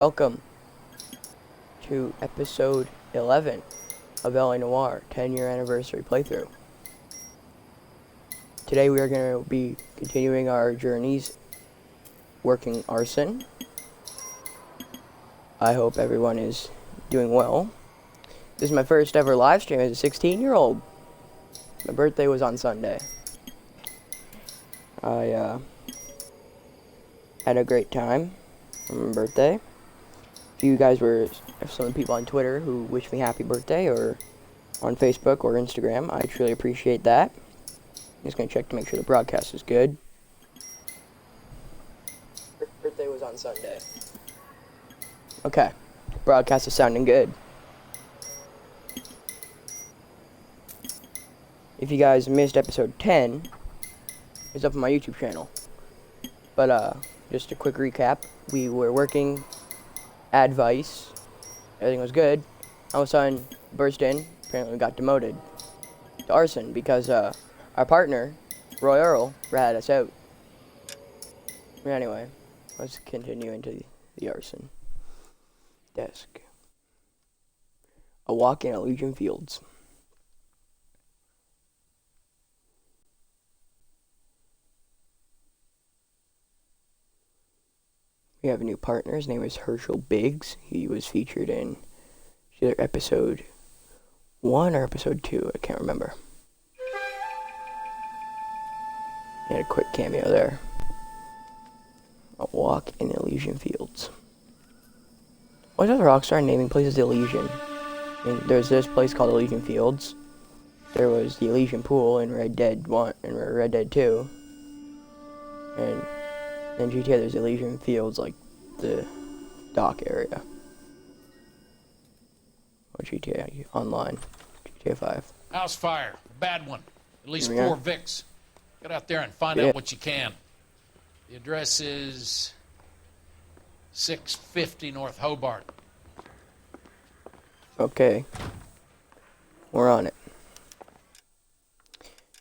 Welcome to episode 11 of Noire 10-year anniversary playthrough. Today we are going to be continuing our journeys working arson. I hope everyone is doing well. This is my first ever live stream as a 16-year-old. My birthday was on Sunday. I had a great time on my birthday. If you guys were some of the people on Twitter who wished me happy birthday, or on Facebook or Instagram, I truly appreciate that. I'm just going to check to make sure the broadcast is good. Birthday was on Sunday. Okay. Broadcast is sounding good. If you guys missed episode 10, it's up on my YouTube channel. But, just a quick recap. We were working advice. Everything was good. All of a sudden, burst in. Apparently we got demoted to arson because our partner, Roy Earl, ratted us out. But anyway, let's continue into the arson desk. A walk in Elysian Fields. We have a new partner. His name is Herschel Biggs. He was featured in either episode 1 or episode 2. I can't remember. He had a quick cameo there. A walk in Elysian Fields. Why does Rockstar naming places Elysian? I mean, there's this place called Elysian Fields. There was the Elysian Pool in Red Dead 1 and Red Dead 2. And in GTA, there's Elysian Fields, like the dock area. Or GTA Online, GTA 5. House fire, bad one. At least 4 Vicks. Get out there and find out what you can. The address is 650 North Hobart. Okay. We're on it.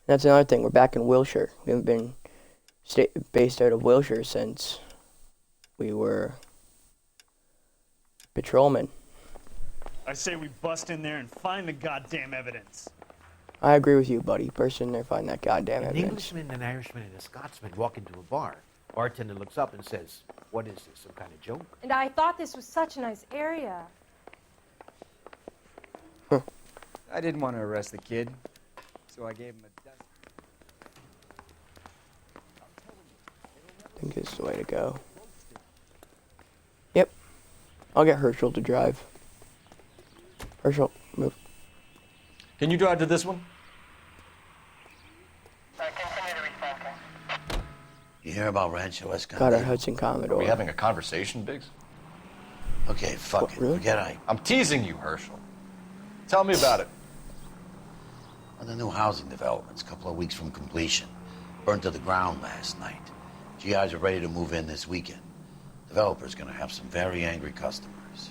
That's another thing. We're back in Wilshire. We haven't been based out of Wilshire since we were patrolmen. I say we bust in there and find the goddamn evidence. I agree with you, buddy. Burst in there, find that goddamn An evidence. Englishman, an Irishman, and a Scotsman walk into a bar. Bartender looks up and says, "What is this, some kind of joke?" And I thought this was such a nice area. I didn't want to arrest the kid, so I gave him a dozen. I think it's the way to go. Yep. I'll get Herschel to drive. Herschel, move. Can you drive to this one? You hear about Rancho Escondido? Got our Hudson Commodore. Are we having a conversation, Biggs? Okay, fuck What, it. really? Forget I... I'm teasing you, Herschel. Tell me about it. One of the new housing developments, a couple of weeks from completion. Burned to the ground last night. GIs are ready to move in this weekend. Developer's gonna have some very angry customers.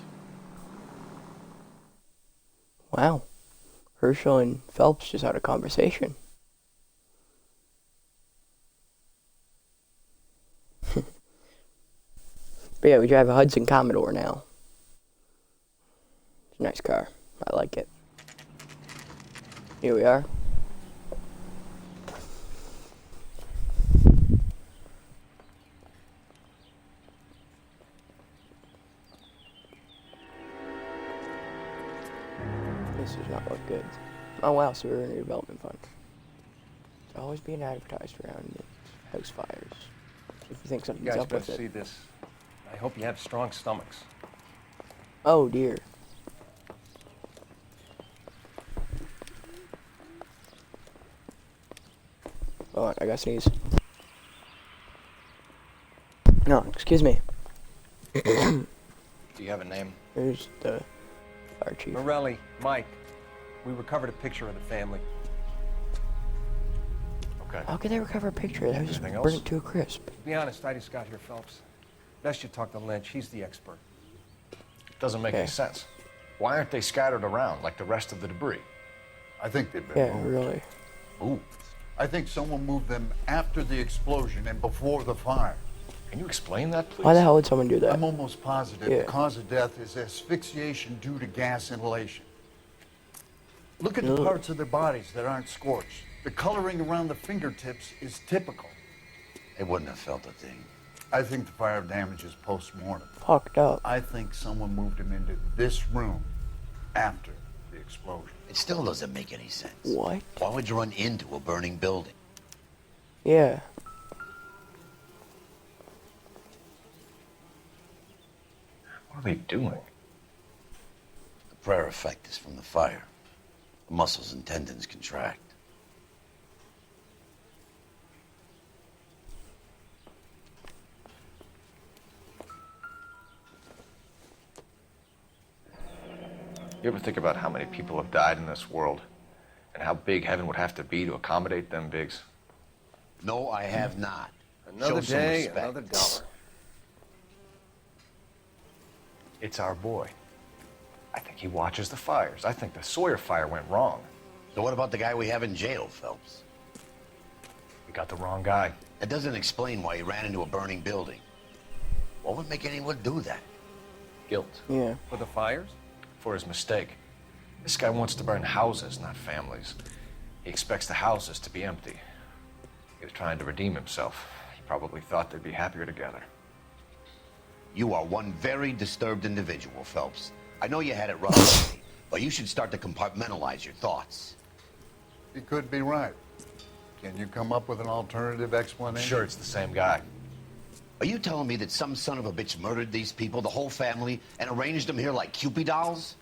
Wow. Herschel and Phelps just had a conversation. But yeah, we drive a Hudson Commodore now. It's a nice car. I like it. Here we are. This does not look good. Oh wow, so we're in a development fund. It's always being advertised around house fires. If you think You something's guys up with better see it. this. I hope you have strong stomachs. Oh dear. Oh, I gotta sneeze. No, excuse me. Do you have a name? There's the fire chief. Morelli, Mike, we recovered a picture of the family. Okay. How could they recover a picture? That was just Anything burnt else? to a crisp. To be honest, I just got here, Phelps. Best you talk to Lynch. He's the expert. Doesn't make Okay. any sense. Why aren't they scattered around like the rest of the debris? I think they've been Yeah, moved. really. Ooh. I think someone moved them after the explosion and before the fire. Can you explain that, please? Why the hell would someone do that? I'm almost positive Yeah. the cause of death is asphyxiation due to gas inhalation. Look at the Ugh. parts of their bodies that aren't scorched. The coloring around the fingertips is typical. They wouldn't have felt a thing. I think the fire damage is post-mortem. Fucked up. I think someone moved him into this room after the explosion. It still doesn't make any sense. What? Why would you run into a burning building? Yeah. What are they doing? The prayer effect is from the fire. The muscles and tendons contract. You ever think about how many people have died in this world? And how big heaven would have to be to accommodate them bigs? No, I have not. Another Show some day, respect. another dollar. It's our boy. I think he watches the fires. I think the Sawyer fire went wrong. So what about the guy we have in jail, Phelps? We got the wrong guy. That doesn't explain why he ran into a burning building. What would make anyone do that? Guilt. Yeah. For the fires? For his mistake. This guy wants to burn houses, not families. He expects the houses to be empty. He was trying to redeem himself. He probably thought they'd be happier together. You are one very disturbed individual, Phelps. I know you had it rough lately, but you should start to compartmentalize your thoughts. He could be right. Can you come up with an alternative I'm explanation? sure it's the same guy. Are you telling me that some son of a bitch murdered these people, the whole family, and arranged them here like Cupid dolls?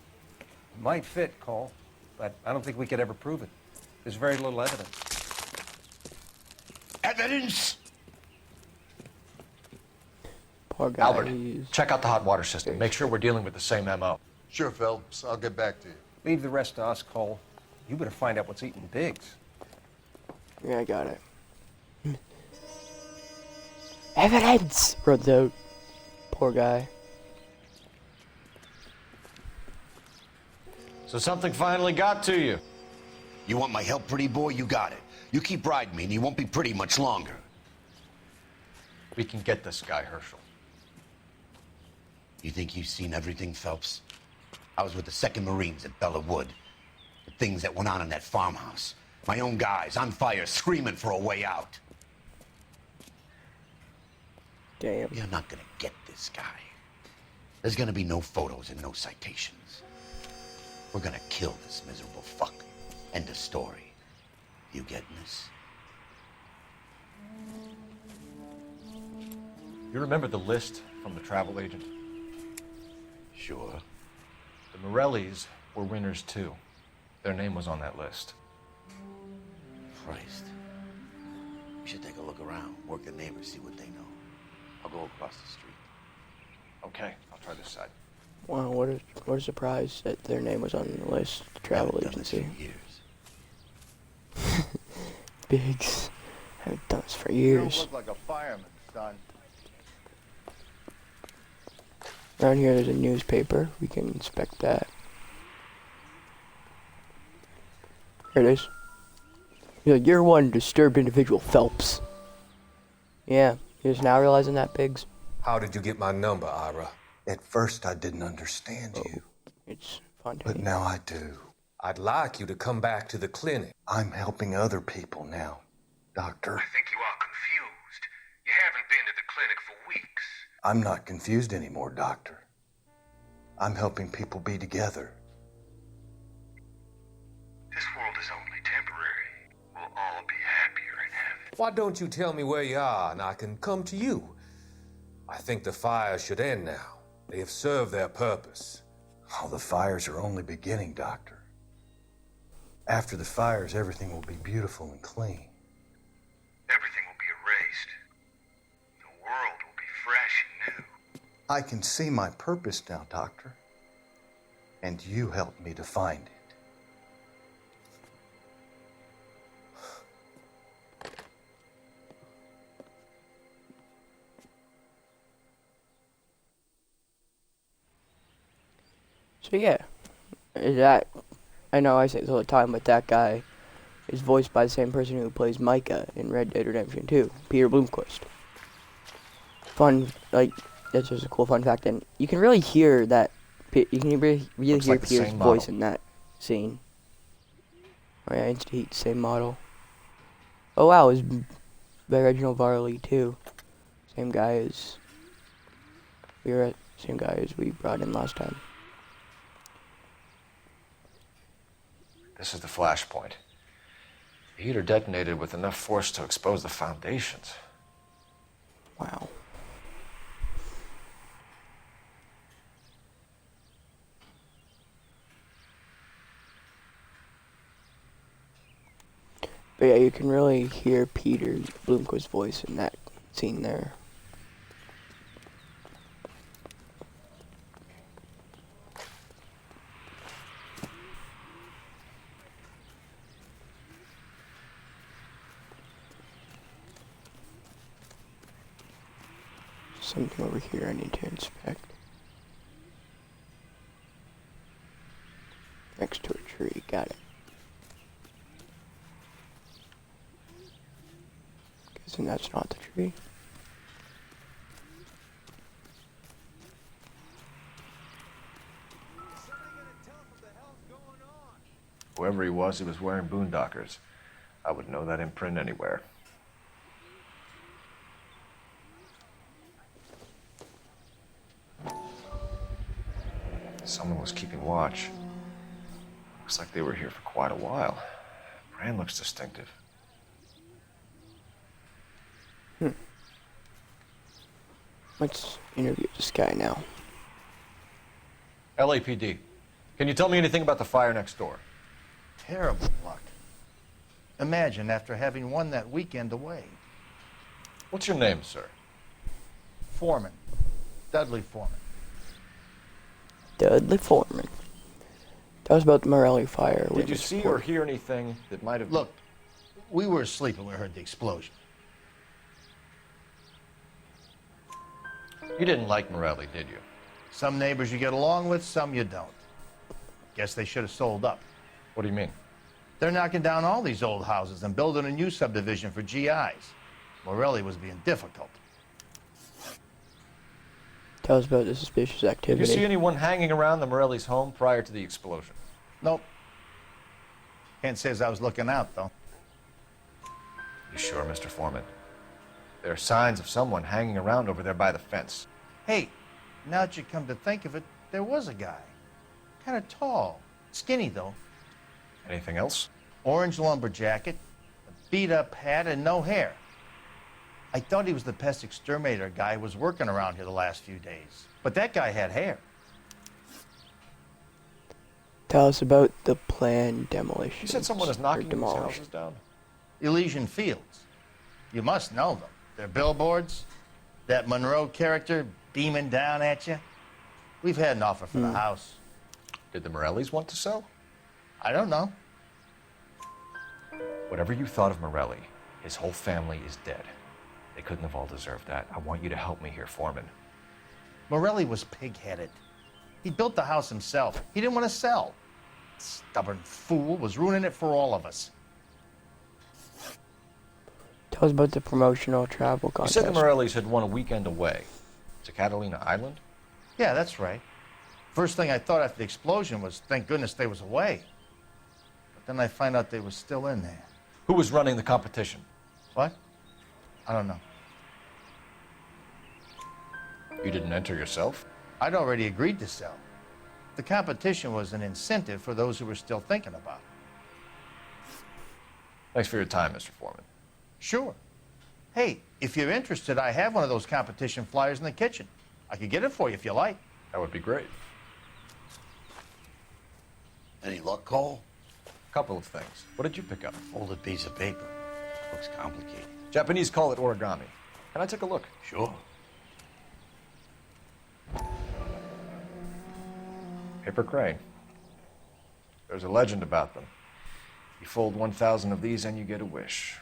Might fit, Cole, but I don't think we could ever prove it. There's very little evidence. Evidence? Poor guy. Albert, He's- check out the hot water system. Make sure we're dealing with the same MO. Sure, Phelps. I'll get back to you. Leave the rest to us, Cole. You better find out what's eating Biggs. Yeah, I got it. Evidence! Runs out. Poor guy. So something finally got to you. You want my help, pretty boy? You got it. You keep riding me and you won't be pretty much longer. We can get this guy, Herschel. You think you've seen everything, Phelps? I was with the 2nd Marines at Bella Wood. The things that went on in that farmhouse. My own guys on fire, screaming for a way out. Damn. You're not gonna get this guy. There's gonna be no photos and no citations. We're gonna kill this miserable fuck. End of story. You getting this? You remember the list from the travel agent? Sure. The Morellis were winners too. Their name was on that list. Christ. We should take a look around, work the neighbors, see what they know. I'll go across the street. Okay, I'll try this side. Wow, what a surprise that their name was on the list. Travel Haven't done this agency. for years. Biggs. Haven't done this for You years. don't look like a fireman, son. Around here there's a newspaper. We can inspect that. Here it is. You're one disturbed individual, Phelps. Yeah, you're just now realizing that, Biggs? How did you get my number, Ira? At first, I didn't understand you, It's fun to but me. now I do. I'd like you to come back to the clinic. I'm helping other people now, Doctor. I think you are confused. You haven't been to the clinic for weeks. I'm not confused anymore, Doctor. I'm helping people be together. This world is only temporary. We'll all be happier in heaven. Why don't you tell me where you are and I can come to you? I think the fires should end now. They have served their purpose. Oh, the fires are only beginning, Doctor. After the fires, everything will be beautiful and clean. Everything will be erased. The world will be fresh and new. I can see my purpose now, Doctor. And you helped me to find it. So yeah, I know I say this all the time, but that guy is voiced by the same person who plays Micah in Red Dead Redemption 2, Peter Bloomquist. fun, like, that's just a cool fun fact. And you can really hear that, you can really Looks hear like the Peter's same voice model. in that scene. Oh yeah, Instant Heat, same model. Oh wow, it was by Reginald Varley too. Same guy as we brought in last time. This is the flashpoint. The heater detonated with enough force to expose the foundations. Wow. But yeah, you can really hear Peter Blumquist's voice in that scene there. Something over here I need to inspect. Next to a tree, got it. Guessing that's not the tree. Whoever he was wearing boondockers. I would know that imprint anywhere. Someone was keeping watch. Looks like they were here for quite a while. Brand looks distinctive. Let's interview this guy now. LAPD. Can you tell me anything about the fire next door? Terrible luck. Imagine after having won that weekend away. What's your name, sir? Foreman. Dudley Foreman. Dudley Foreman. Tell us about the Morelli fire. Did you see or hear anything that might have... Look, we were asleep when we heard the explosion. You didn't like Morelli, did you? Some neighbors you get along with, some you don't. Guess they should have sold up. What do you mean? They're knocking down all these old houses and building a new subdivision for GIs. Morelli was being difficult. Tell us about the suspicious Did activity. you see anyone hanging around the Morelli's home prior to the explosion? Nope. Can't say as I was looking out, though. You sure, Mr. Foreman? There are signs of someone hanging around over there by the fence. Hey, now that you come to think of it, there was a guy. Kind of tall. Skinny, though. Anything else? Orange lumber jacket, a beat-up hat, and no hair. I thought he was the pest exterminator guy who was working around here the last few days. But that guy had hair. Tell us about the planned demolition. You said someone is knocking these houses down? Elysian Fields. You must know them. They're billboards. That Monroe character beaming down at you. We've had an offer for the house. Did the Morellis want to sell? I don't know. Whatever you thought of Morelli, his whole family is dead. They couldn't have all deserved that. I want you to help me here, Foreman. Morelli was pig-headed. He built the house himself. He didn't want to sell. Stubborn fool was ruining it for all of us. Tell us about the promotional travel contest. You said the Morellis had won a weekend away to Catalina Island? Yeah, that's right. First thing I thought after the explosion was, thank goodness they was away. But then I find out they was still in there. Who was running the competition? What? I don't know. You didn't enter yourself? I'd already agreed to sell. The competition was an incentive for those who were still thinking about it. Thanks for your time, Mr. Foreman. Sure. Hey, if you're interested, I have one of those competition flyers in the kitchen. I could get it for you if you like. That would be great. Any luck, Cole? Couple of things. What did you pick up? Folded piece of paper. Looks complicated. Japanese call it origami. Can I take a look? Sure. Paper crane. There's a legend about them. You fold 1,000 of these and you get a wish.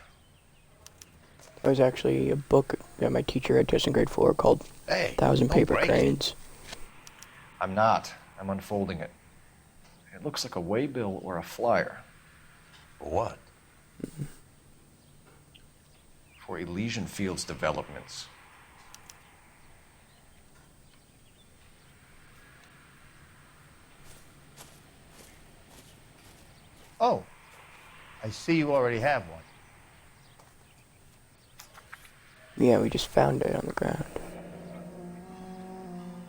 There was actually a book that my teacher read to us in grade 4 called Hey, 1,000 don't Paper break it. Cranes. I'm not. I'm unfolding it. It looks like a waybill or a flyer. For what? For Elysian Fields developments. Oh, I see you already have one. Yeah, we just found it on the ground.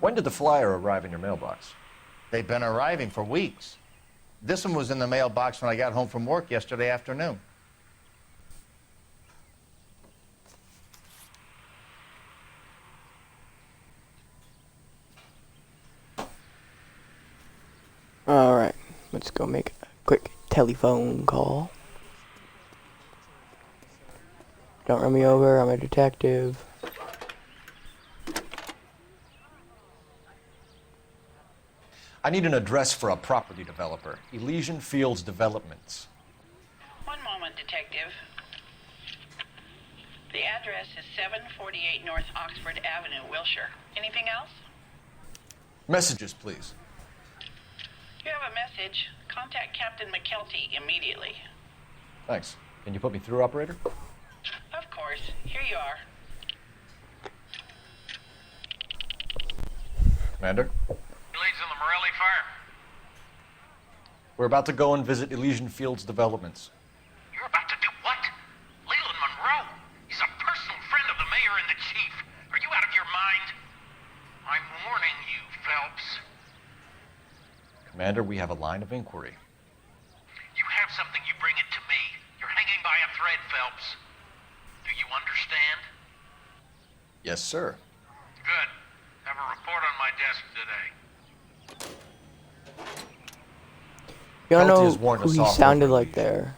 When did the flyer arrive in your mailbox? They've been arriving for weeks. This one was in the mailbox when I got home from work yesterday afternoon. Alright, let's go make a quick telephone call. Don't run me over, I'm a detective. I need an address for a property developer, Elysian Fields Developments. One moment, detective. The address is 748 North Oxford Avenue, Wilshire. Anything else? Messages, please. You have a message. Contact Captain McKelty immediately. Thanks. Can you put me through, operator? Of course. Here you are. Commander? Leads in the Morelli fire. We're about to go and visit Elysian Fields Developments. You're about to do what? Leland Monroe. He's a personal friend of the mayor and the chief. Are you out of your mind? I'm warning you, Phelps. Commander, we have a line of inquiry. You have something, you bring it to me. You're hanging by a thread, Phelps. Do you understand? Yes, sir. Good. Have a report on my desk today. You don't Kelty know has warned who us he off sounded over like there.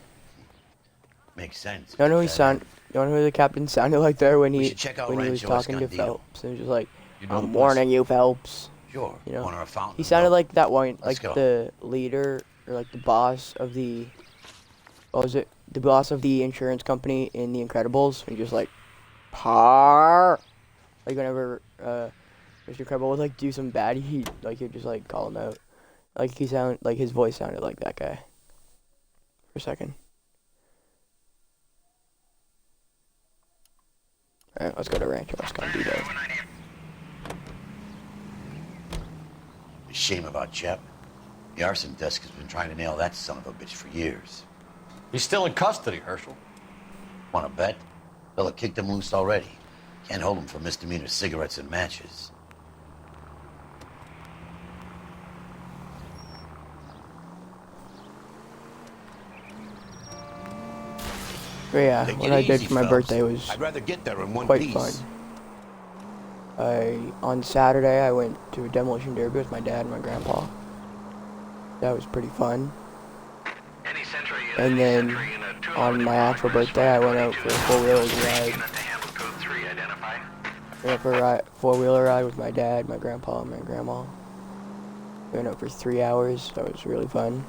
Makes sense. You don't know who he sound. You don't know who the captain sounded like there when We he should check out was Rancho talking to Escondido. Phelps. And he was just like, You know the "I'm place. warning you, Phelps." Sure. You know, Corner of Fountain he and sounded Mill. like that one, Let's like go. the leader or like the boss of the. What was it? The boss of the insurance company in The Incredibles. And just like, par. Like whenever Mr. Incredible would like do some bad, he'd just like call him out. Like his voice sounded like that guy. For a second. Alright, let's go to Rancho Escondido. A shame about Shep. The arson desk has been trying to nail that son of a bitch for years. He's still in custody, Herschel. Want to bet? Fella kicked him loose already. Can't hold him for misdemeanor cigarettes and matches. But yeah, Take what it I did easy, for my Phelps. birthday was I'd rather get there in one quite piece. fun. On Saturday, I went to a demolition derby with my dad and my grandpa. That was pretty fun. And then on my actual birthday, I went out for a four-wheeler ride. Went for a four-wheeler ride with my dad, my grandpa, and my grandma. We went out for 3 hours. That was really fun.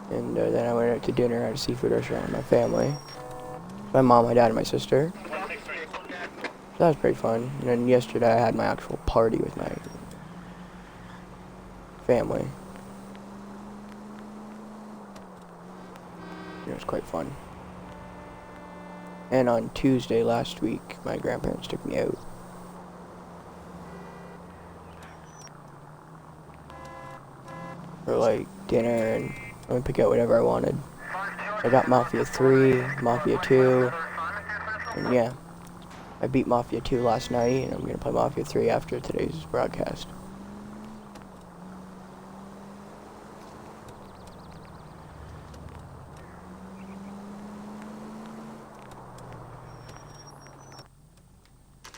And then I went out to dinner at a seafood restaurant with my family. My mom, my dad, and my sister. That was pretty fun. And then yesterday I had my actual party with my family. It was quite fun. And on Tuesday last week, my grandparents took me out. For like dinner, and I would pick out whatever I wanted. I got Mafia 3, Mafia 2, and yeah. I beat Mafia 2 last night, and I'm gonna play Mafia 3 after today's broadcast.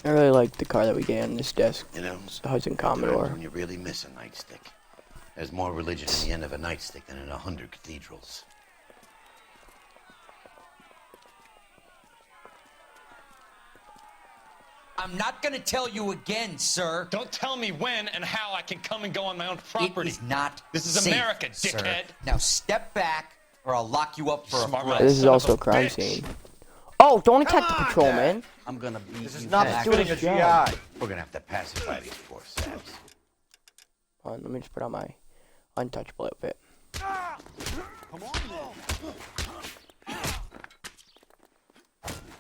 I really like the car that we get on this desk. You know, It's the Hudson times Commodore. when you really miss a nightstick. There's more religion in the end of a nightstick than in 100 cathedrals. I'm not gonna tell you again, sir. Don't tell me when and how I can come and go on my own property. It is not This is safe, America, sir. dickhead. Now step back, or I'll lock you up for a Smart threat. This is also a crime scene. Oh, don't attack the patrolman! I'm gonna beat This is you not back. doing befitting a his job. GI. We're gonna have to pacify these poor saps. Hold on, let me just put on my untouchable outfit.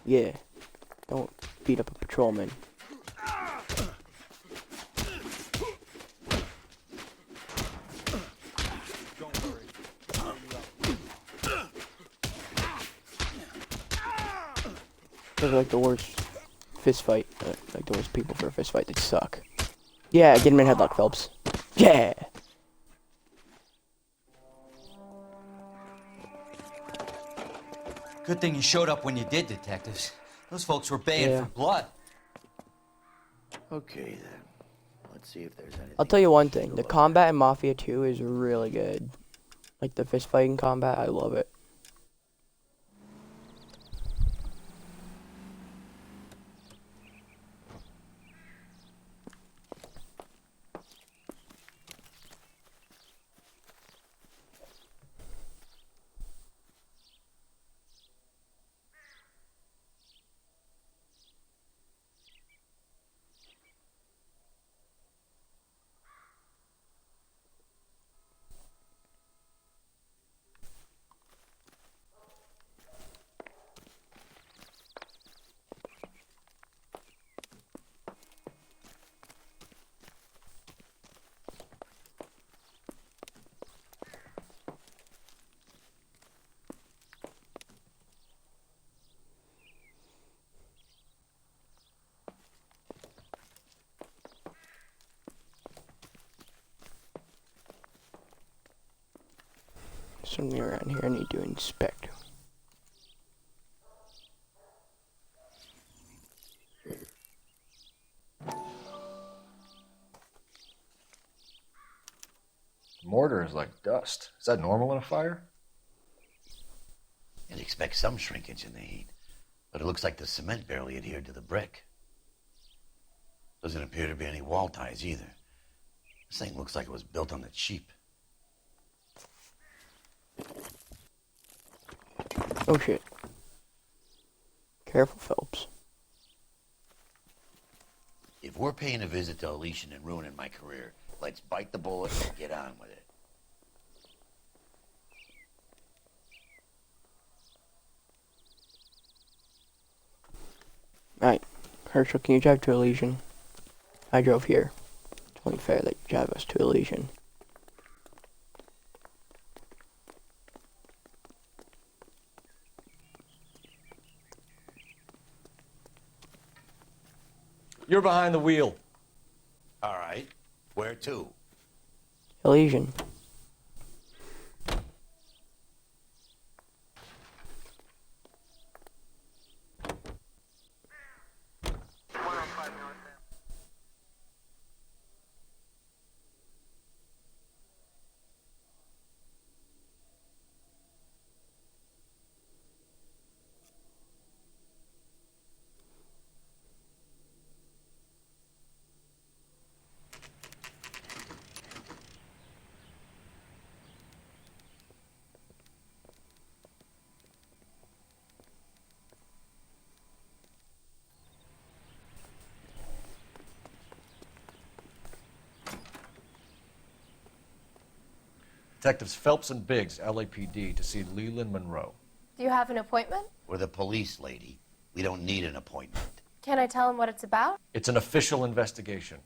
Yeah, don't beat up a patrolman. Those are like the worst fist fight. Like the worst people for a fist fight. They suck. Yeah, get him in headlock, Phelps. Yeah. Good thing you showed up when you did, detectives. Those folks were baying for blood. Okay, then. Let's see if there's anything. I'll tell you one thing. The combat in Mafia 2 is really good. Like the fist fighting combat, I love it. Something around here I need to inspect. Mortar is like dust. Is that normal in a fire? You'd expect some shrinkage in the heat, but it looks like the cement barely adhered to the brick. Doesn't appear to be any wall ties either. This thing looks like it was built on the cheap. Oh shit. Careful, Phelps. If we're paying a visit to Elysian and ruining my career, let's bite the bullet and get on with it. Alright. Herschel, can you drive to Elysian? I drove here. It's only fair that you drive us to Elysian. You're behind the wheel. All right. Where to? Elysian. Detectives Phelps and Biggs, LAPD, to see Leland Monroe. Do you have an appointment? We're the police, lady. We don't need an appointment. Can I tell him what it's about? It's an official investigation.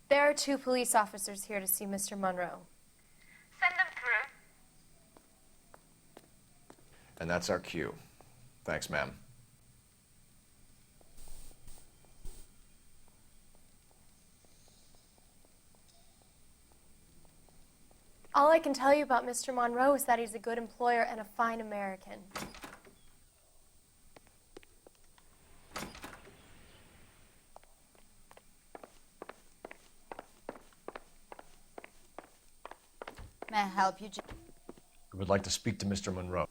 There are 2 police officers here to see Mr. Monroe. Send them through. And that's our cue. Thanks, ma'am. All I can tell you about Mr. Monroe is that he's a good employer and a fine American. May I help you? We would like to speak to Mr. Monroe.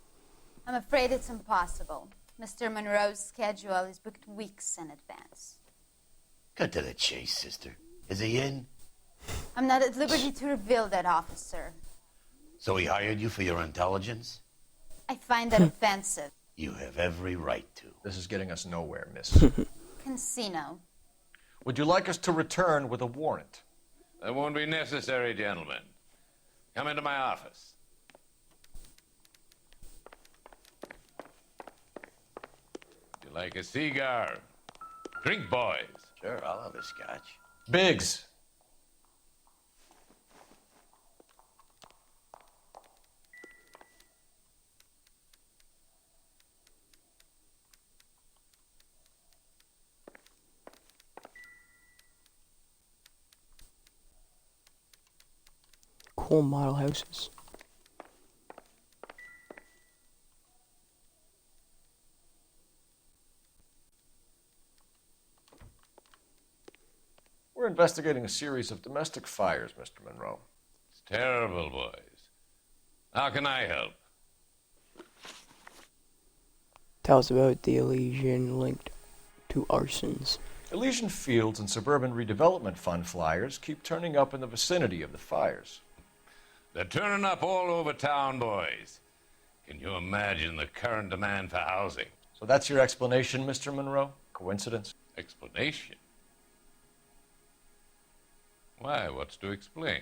I'm afraid it's impossible. Mr. Monroe's schedule is booked weeks in advance. Cut to the chase, sister. Is he in? I'm not at liberty to reveal that, officer. So he hired you for your intelligence? I find that offensive. You have every right to. This is getting us nowhere, miss. Casino. Would you like us to return with a warrant? That won't be necessary, gentlemen. Come into my office. Would you like a cigar? Drink, boys. Sure, I'll have a scotch. Biggs. cool model houses. We're investigating a series of domestic fires, Mr. Monroe. It's terrible, boys. How can I help? Tell us about the Elysian linked to arsons. Elysian Fields and Suburban Redevelopment Fund flyers keep turning up in the vicinity of the fires. They're turning up all over town, boys. Can you imagine the current demand for housing? So that's your explanation, Mr. Monroe? Coincidence? Explanation? Why, what's to explain?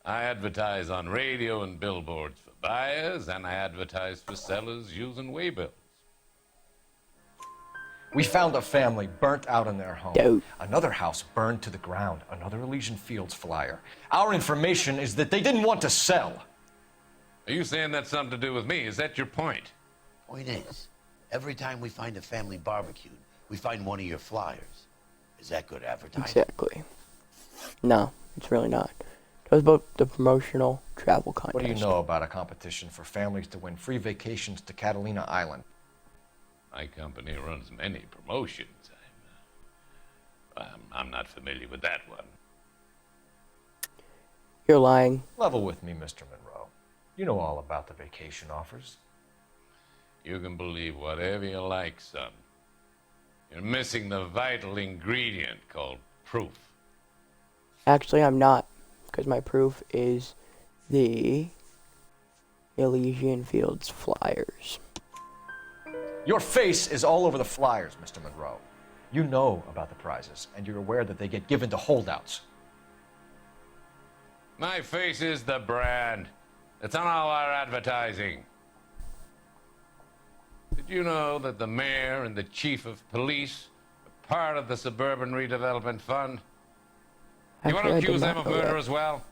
I advertise on radio and billboards for buyers, and I advertise for sellers using waybills. We found a family burnt out in their home. Dope. Another house burned to the ground. Another Elysian Fields flyer. Our information is that they didn't want to sell. Are you saying that's something to do with me? Is that your point? Point is, every time we find a family barbecued, we find one of your flyers. Is that good advertising? Exactly. No, it's really not. It was about the promotional travel contest. What do you know about a competition for families to win free vacations to Catalina Island? My company runs many promotions. I'm not familiar with that one. You're lying. Level with me, Mr. Monroe. You know all about the vacation offers. You can believe whatever you like, son. You're missing the vital ingredient called proof. Actually, I'm not, because my proof is the Elysian Fields flyers. Your face is all over the flyers, Mr. Monroe. You know about the prizes, and you're aware that they get given to holdouts. My face is the brand. It's on all our advertising. Did you know that the mayor and the chief of police are part of the Suburban Redevelopment Fund? You want to accuse them of murder as well?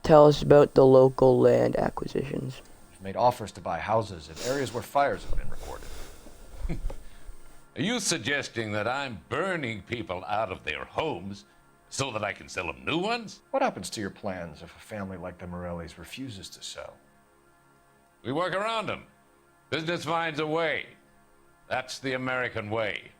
Tell us about the local land acquisitions. We've made offers to buy houses in areas where fires have been reported. Are you suggesting that I'm burning people out of their homes so that I can sell them new ones? What happens to your plans if a family like the Morellis refuses to sell? We work around them. Business finds a way. That's the American way.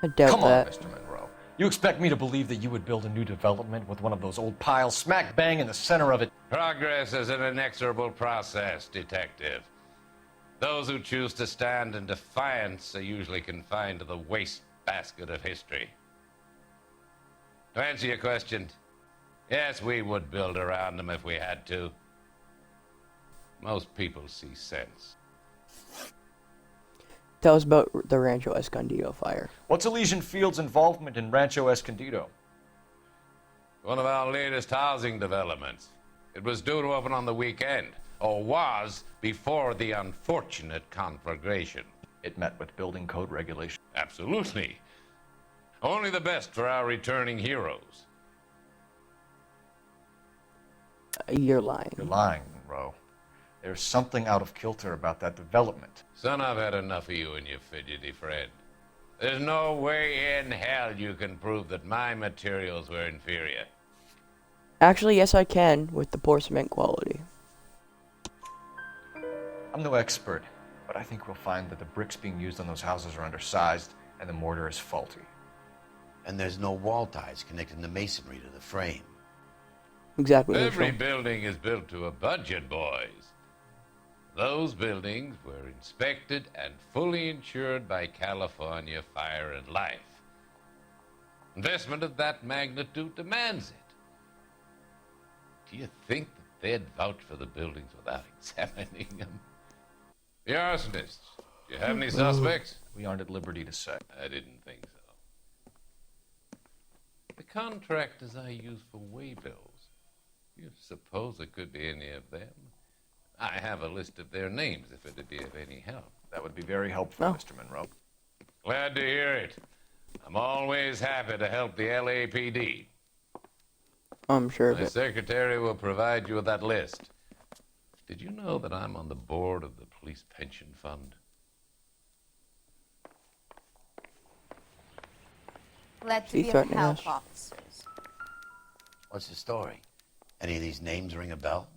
I doubt Come that. on, Mr. Monroe. You expect me to believe that you would build a new development with one of those old piles smack bang in the center of it? Progress is an inexorable process, detective. Those who choose to stand in defiance are usually confined to the wastebasket of history. To answer your question, yes, we would build around them if we had to. Most people see sense. Tell us about the Rancho Escondido fire. What's Elysian Fields' involvement in Rancho Escondido? One of our latest housing developments. It was due to open on the weekend, or was before the unfortunate conflagration. It met with building code regulations. Absolutely. Only the best for our returning heroes. You're lying. You're lying, Monroe. There's something out of kilter about that development. Son, I've had enough of you and your fidgety friend. There's no way in hell you can prove that my materials were inferior. Actually, yes, I can, with the poor cement quality. I'm no expert, but I think we'll find that the bricks being used on those houses are undersized and the mortar is faulty. And there's no wall ties connecting the masonry to the frame. Exactly. Every building is built to a budget, boys. Those buildings were inspected and fully insured by California Fire and Life. Investment of that magnitude demands it. Do you think that they'd vouch for the buildings without examining them? The arsonists, do you have any suspects? We aren't at liberty to say. I didn't think so. The contractors I use for waybills, you suppose it could be any of them? I have a list of their names if it'd be of any help. That would be very helpful, Mr. Monroe. Glad to hear it. I'm always happy to help the LAPD. I'm sure of My it. secretary will provide you with that list. Did you know that I'm on the board of the police pension fund? Glad to She's be of threatening help, us. officers. What's the story? Any of these names ring a bell?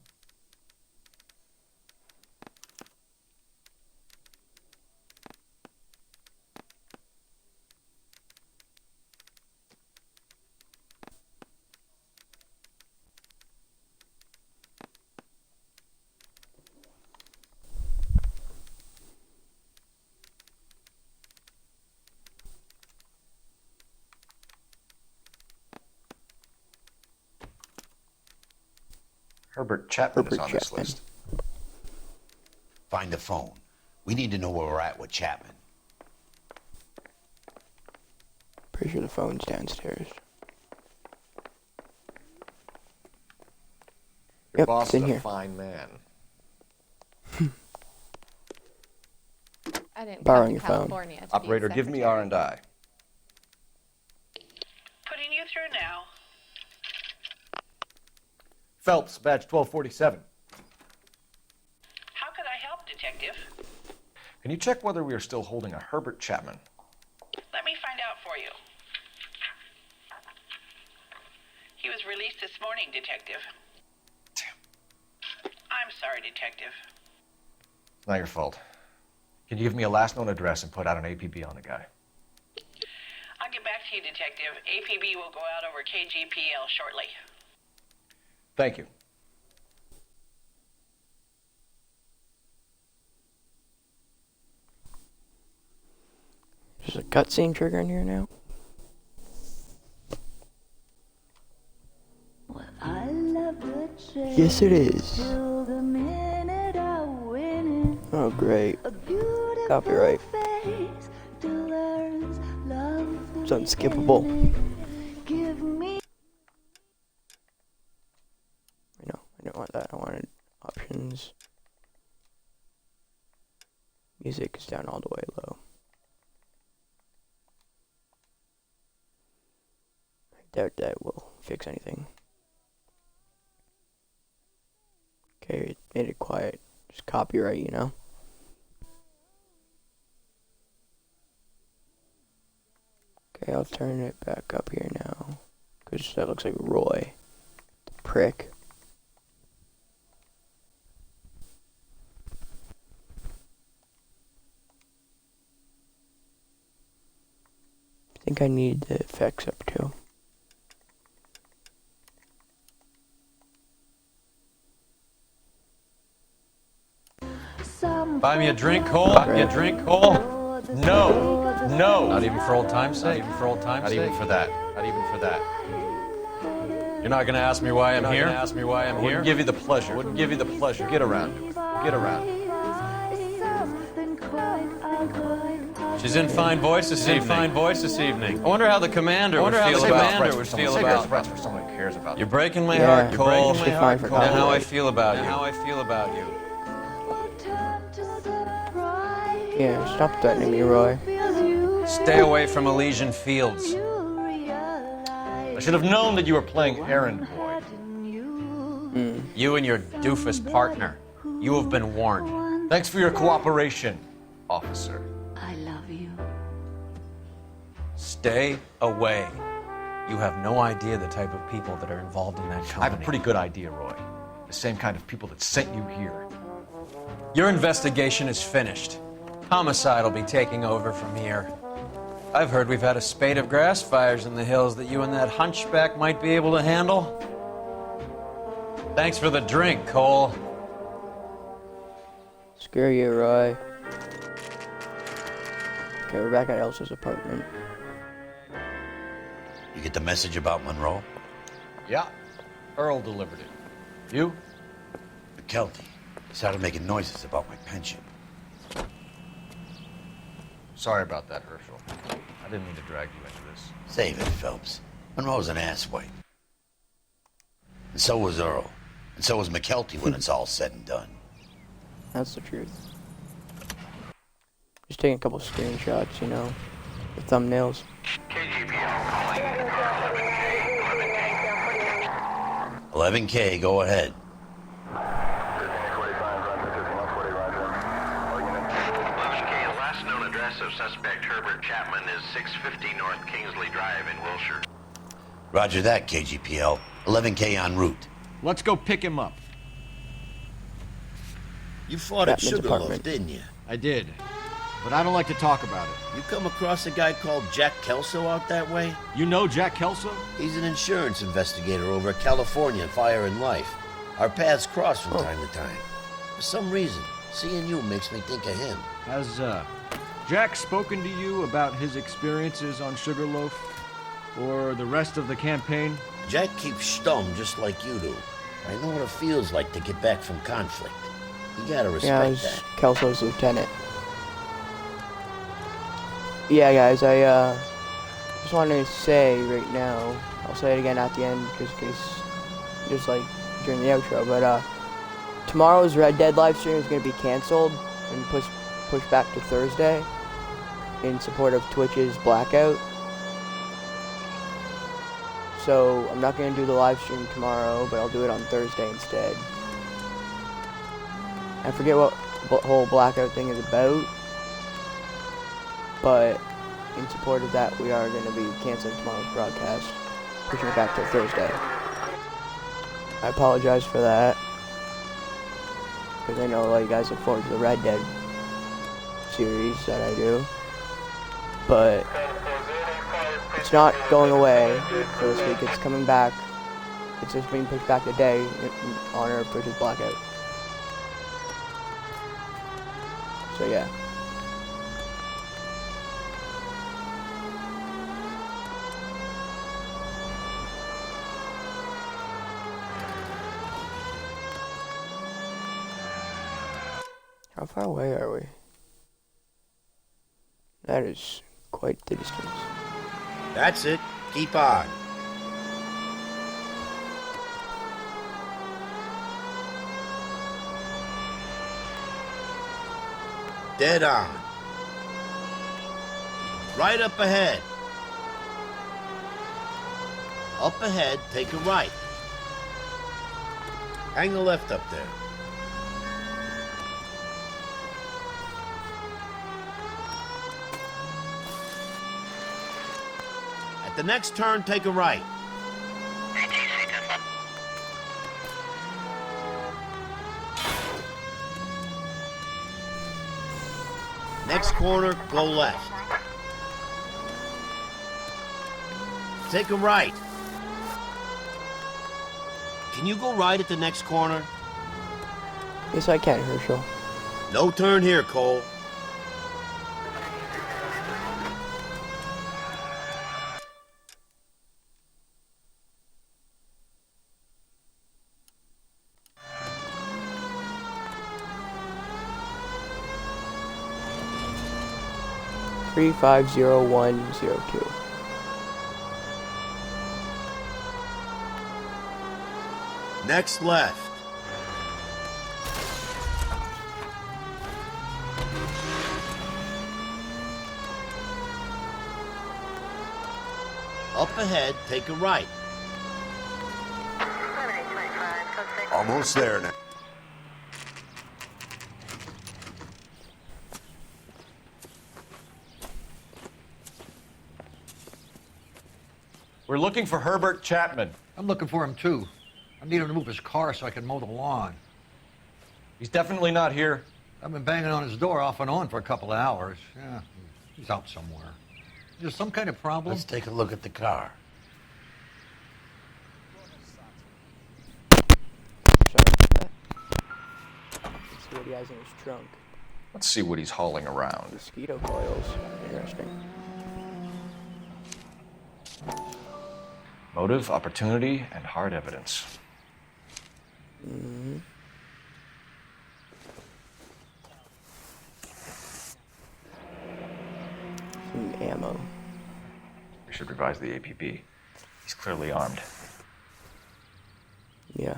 Herbert Chapman is on this list. Find the phone. We need to know where we're at with Chapman. Pretty sure the phone's downstairs. Your Yep, boss it's is in a here. fine man. I didn't Borrowing come to your phone. California to be a Operator, give me secretary. R&I. Putting you through now. Phelps, badge 1247. How could I help, Detective? Can you check whether we are still holding a Herbert Chapman? Let me find out for you. He was released this morning, Detective. I'm sorry, Detective. It's not your fault. Can you give me a last known address and put out an APB on the guy? I'll get back to you, Detective. APB will go out over KGPL shortly. Thank you. There's a cutscene trigger in here now. Yes, it is. Oh, great. Copyright. It's unskippable. No, I don't want that. I wanted options. Music is down all the way low. I doubt that will fix anything. Okay, it made it quiet. Just copyright, you know? Okay, I'll turn it back up here now. Because that looks like Roy. The prick. I think I need the effects up too. Buy me a drink, Cole. Buy me a drink, Cole. No. No. Not even for old time's sake. Not even for old time's sake. Not even for that. Not even for that. You're not going to ask me why I'm here? Ask me why I'm here. Wouldn't give you the pleasure. Wouldn't give you the pleasure. Get around to it. Get around. She's in fine voice this evening. I wonder how the commander would feel about. Threats for someone who cares about. You're breaking my Yeah, heart, Cole. breaking my heart, Cole. Now how I feel about you. Yeah, stop threatening me, Roy. Stay away from Elysian Fields. I should have known that you were playing errand boy. You and your doofus partner. You have been warned. Thanks for your cooperation, officer. I love you. Stay away. You have no idea the type of people that are involved in that I have company. a pretty good idea, Roy. The same kind of people that sent you here. Your investigation is finished. Homicide will be taking over from here. I've heard we've had a spate of grass fires in the hills that you and that hunchback might be able to handle. Thanks for the drink, Cole. Screw you, Roy. Okay, we're back at Elsa's apartment. You get the message about Monroe? Yeah. Earl delivered it. You? McKelty started making noises about my pension. Sorry about that, Herschel. I didn't mean to drag you into this. Save it, Phelps. Monroe's an asswipe. And so was Earl. And so was McKelty when it's all said and done. That's the truth. Just taking a couple screenshots, you know, the thumbnails. 11K, go ahead. 11K, the last known address of suspect Herbert Chapman is 650 North Kingsley Drive in Wilshire. Roger that, KGPL. 11K en route. Let's go pick him up. You fought at Chapman's Sugarloaf, apartment. didn't you? I did, but I don't like to talk about it. You come across a guy called Jack Kelso out that way? You know Jack Kelso? He's an insurance investigator over at California Fire and Life. Our paths cross from time to time. For some reason, seeing you makes me think of him. Has Jack spoken to you about his experiences on Sugarloaf or the rest of the campaign? Jack keeps stum just like you do. I know what it feels like to get back from conflict. You gotta Yeah, I respect was that. Kelso's lieutenant. Yeah, guys, I just wanted to say right now, I'll say it again at the end, just like during the outro, but tomorrow's Red Dead live stream is going to be canceled and pushed back to Thursday in support of Twitch's blackout. So I'm not going to do the live stream tomorrow, but I'll do it on Thursday instead. I forget what the whole blackout thing is about, but in support of that, we are going to be canceling tomorrow's broadcast, pushing it back to Thursday. I apologize for that, because I know a lot of you guys look forward to the Red Dead series that I do, but it's not going away for this week. It's coming back. It's just being pushed back a day in honor of Twitch's blackout. So yeah. How far away are we? That is quite the distance. That's it. Keep on. Dead on. Right up ahead. Up ahead, take a right. Hang a left up there. At the next turn, take a right. Next corner, go left. Take a right. Can you go right at the next corner? Yes, I can, Herschel. No turn here, Cole. Three 50102. Next left. Up ahead, take a right. Almost there now. We're looking for Herbert Chapman. I'm looking for him, too. I need him to move his car so I can mow the lawn. He's definitely not here. I've been banging on his door off and on for a couple of hours. Yeah, he's out somewhere. Is there some kind of problem? Let's take a look at the car. Let's see what he has in his trunk. Let's see what he's hauling around. Mosquito coils. Interesting. Motive, opportunity, and hard evidence. Mm-hmm. Some ammo. We should revise the APB. He's clearly armed. Yeah.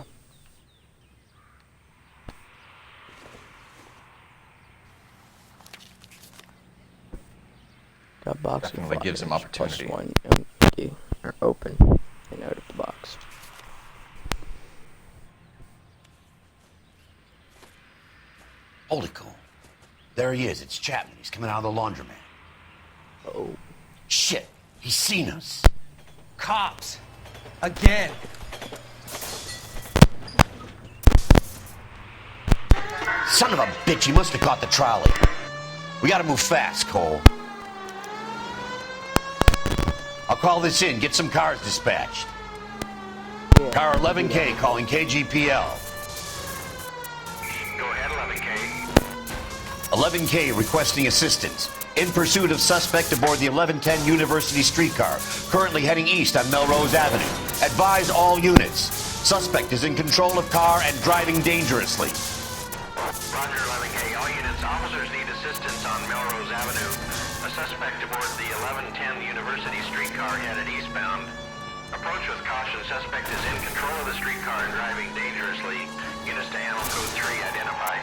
Got box of Definitely gives him flyers, opportunity. +1 empty or open and out of the box. Hold it, Cole. There he is. It's Chapman. He's coming out of the laundromat. Oh. Shit. He's seen us. Cops. Again. Son of a bitch, he must have caught the trolley. We gotta move fast, Cole. I'll call this in, get some cars dispatched. Yeah, Car 11K calling KGPL. Go ahead, 11K. 11K requesting assistance. In pursuit of suspect aboard the 1110 University streetcar, currently heading east on Melrose Avenue. Advise all units. Suspect is in control of car and driving dangerously. Roger, 11K. All units, officers need assistance on Melrose Avenue. A suspect aboard the 1110 University streetcar headed eastbound. Approach with caution. Suspect is in control of the streetcar and driving dangerously. Units to handle code 3 identified.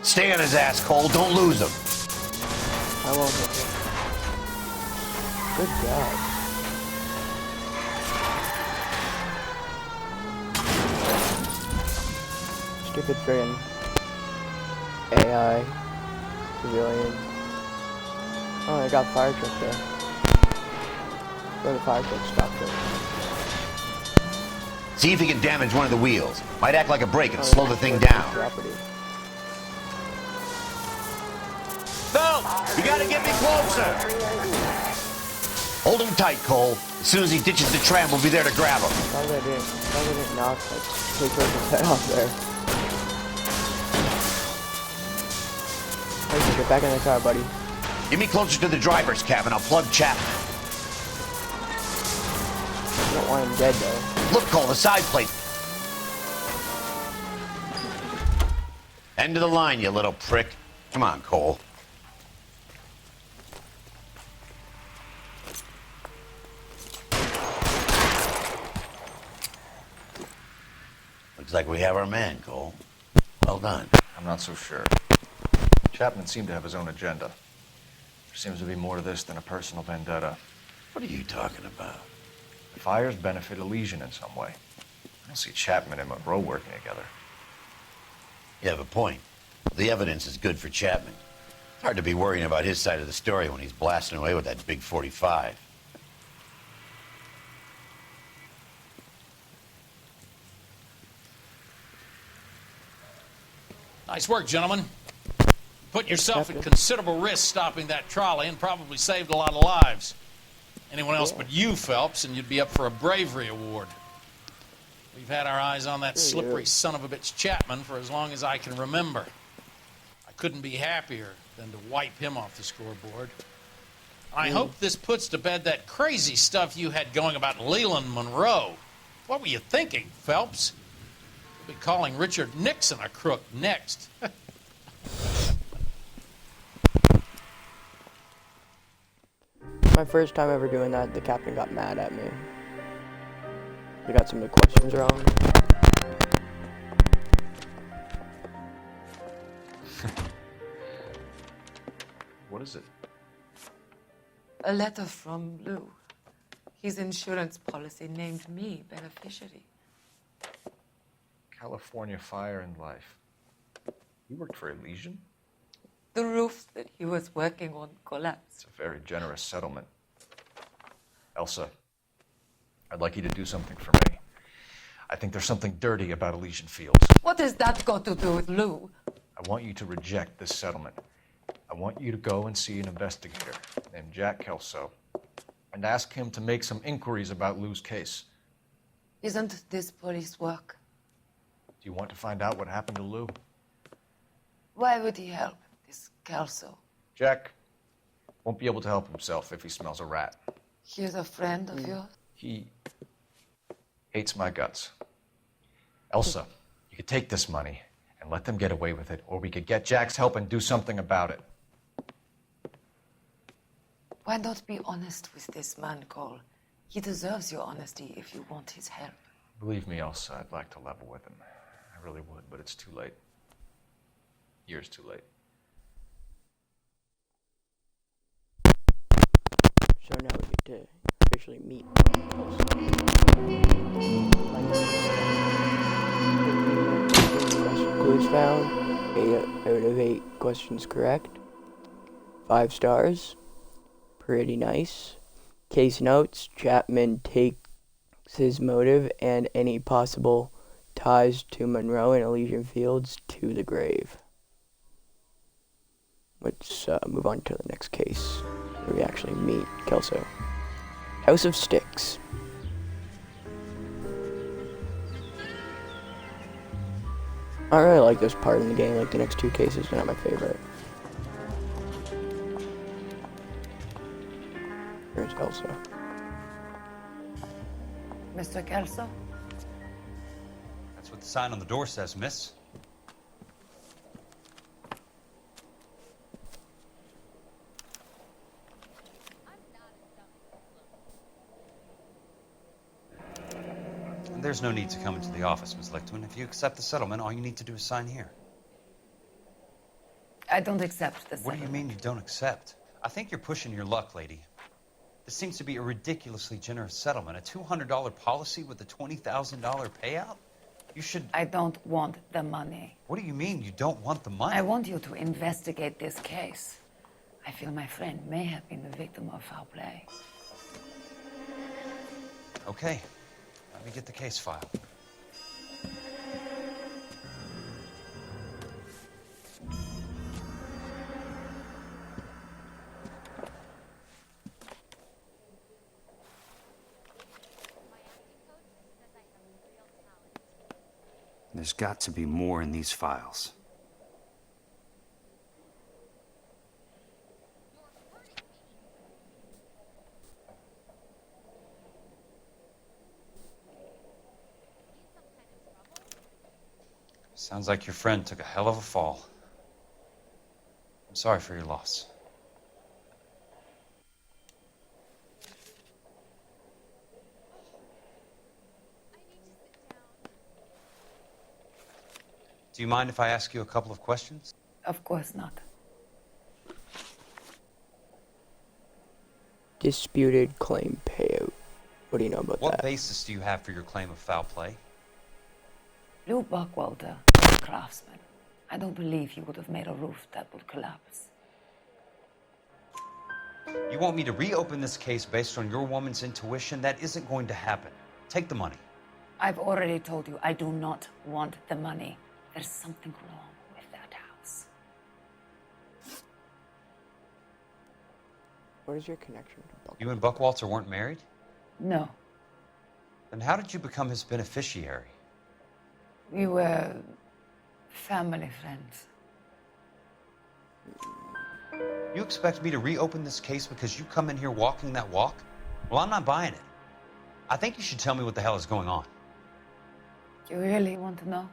Stay on his ass, Cole. Don't lose him. I won't hit him. Good job. Stupid friggin' AI civilian. Oh, I got fire truck there. Where the fire truck stopped there. See if he can damage one of the wheels. Might act like a brake and slow the thing down. Phelps, you gotta get me closer. Hold him tight, Cole. As soon as he ditches the tram, we'll be there to grab him. Why did I didn't knock, like, take his head off there? Hey, get back in the car, buddy. Get me closer to the driver's cabin. I'll plug Chapman. You don't want him dead, though. Look, Cole, the side plate. End of the line, you little prick. Come on, Cole. Looks like we have our man, Cole. Well done. I'm not so sure. Chapman seemed to have his own agenda. There seems to be more to this than a personal vendetta. What are you talking about? The fires benefit Elysian in some way. I don't see Chapman and Monroe working together. You have a point. The evidence is good for Chapman. It's hard to be worrying about his side of the story when he's blasting away with that big 45. Nice work, gentlemen. Put yourself at considerable risk stopping that trolley and probably saved a lot of lives. Anyone else but you, Phelps, and you'd be up for a bravery award. We've had our eyes on that slippery son of a bitch Chapman for as long as I can remember. I couldn't be happier than to wipe him off the scoreboard. I hope this puts to bed that crazy stuff you had going about Leland Monroe. What were you thinking, Phelps? We'll be calling Richard Nixon a crook next. My first time ever doing that, the captain got mad at me. He got some of the questions wrong. What is it? A letter from Lou. His insurance policy named me beneficiary. California Fire and Life. You worked for Elysian? The roof that he was working on collapsed. It's a very generous settlement. Elsa, I'd like you to do something for me. I think there's something dirty about Elysian Fields. What has that got to do with Lou? I want you to reject this settlement. I want you to go and see an investigator named Jack Kelso and ask him to make some inquiries about Lou's case. Isn't this police work? Do you want to find out what happened to Lou? Why would he help, this Kelso? Jack won't be able to help himself if he smells a rat. He's a friend of yours? He hates my guts. Elsa, you could take this money and let them get away with it, or we could get Jack's help and do something about it. Why not be honest with this man, Cole? He deserves your honesty if you want his help. Believe me, Elsa, I'd like to level with him. I really would, but it's too late. Years too late. So now we get to officially meet. Clues found. 8 out of 8 questions correct. 5 stars. Pretty nice. Case notes. Chapman takes his motive and any possible ties to Monroe and Elysian Fields to the grave. Let's move on to the next case, where we actually meet Kelso. House of Sticks. I really like this part in the game. Like, the next two cases are not my favorite. Here's Kelso. Mr. Kelso? That's what the sign on the door says, miss. And there's no need to come into the office, Miss Lichtman. If you accept the settlement, all you need to do is sign here. I don't accept this. What do you mean you don't accept? I think you're pushing your luck, lady. This seems to be a ridiculously generous settlement. A $200 policy with a $20,000 payout? You should... I don't want the money. What do you mean you don't want the money? I want you to investigate this case. I feel my friend may have been the victim of foul play. Okay. Let me get the case file. There's got to be more in these files. Sounds like your friend took a hell of a fall. I'm sorry for your loss. Do you mind if I ask you a couple of questions? Of course not. Disputed claim payout. What do you know about that? What basis do you have for your claim of foul play? Lou Buckwalter was a craftsman. I don't believe he would have made a roof that would collapse. You want me to reopen this case based on your woman's intuition? That isn't going to happen. Take the money. I've already told you I do not want the money. There's something wrong with that house. What is your connection to Buckwalter? You and Buckwalter weren't married? No. Then how did you become his beneficiary? We were family friends. You expect me to reopen this case because you come in here walking that walk? Well, I'm not buying it. I think you should tell me what the hell is going on. You really want to know?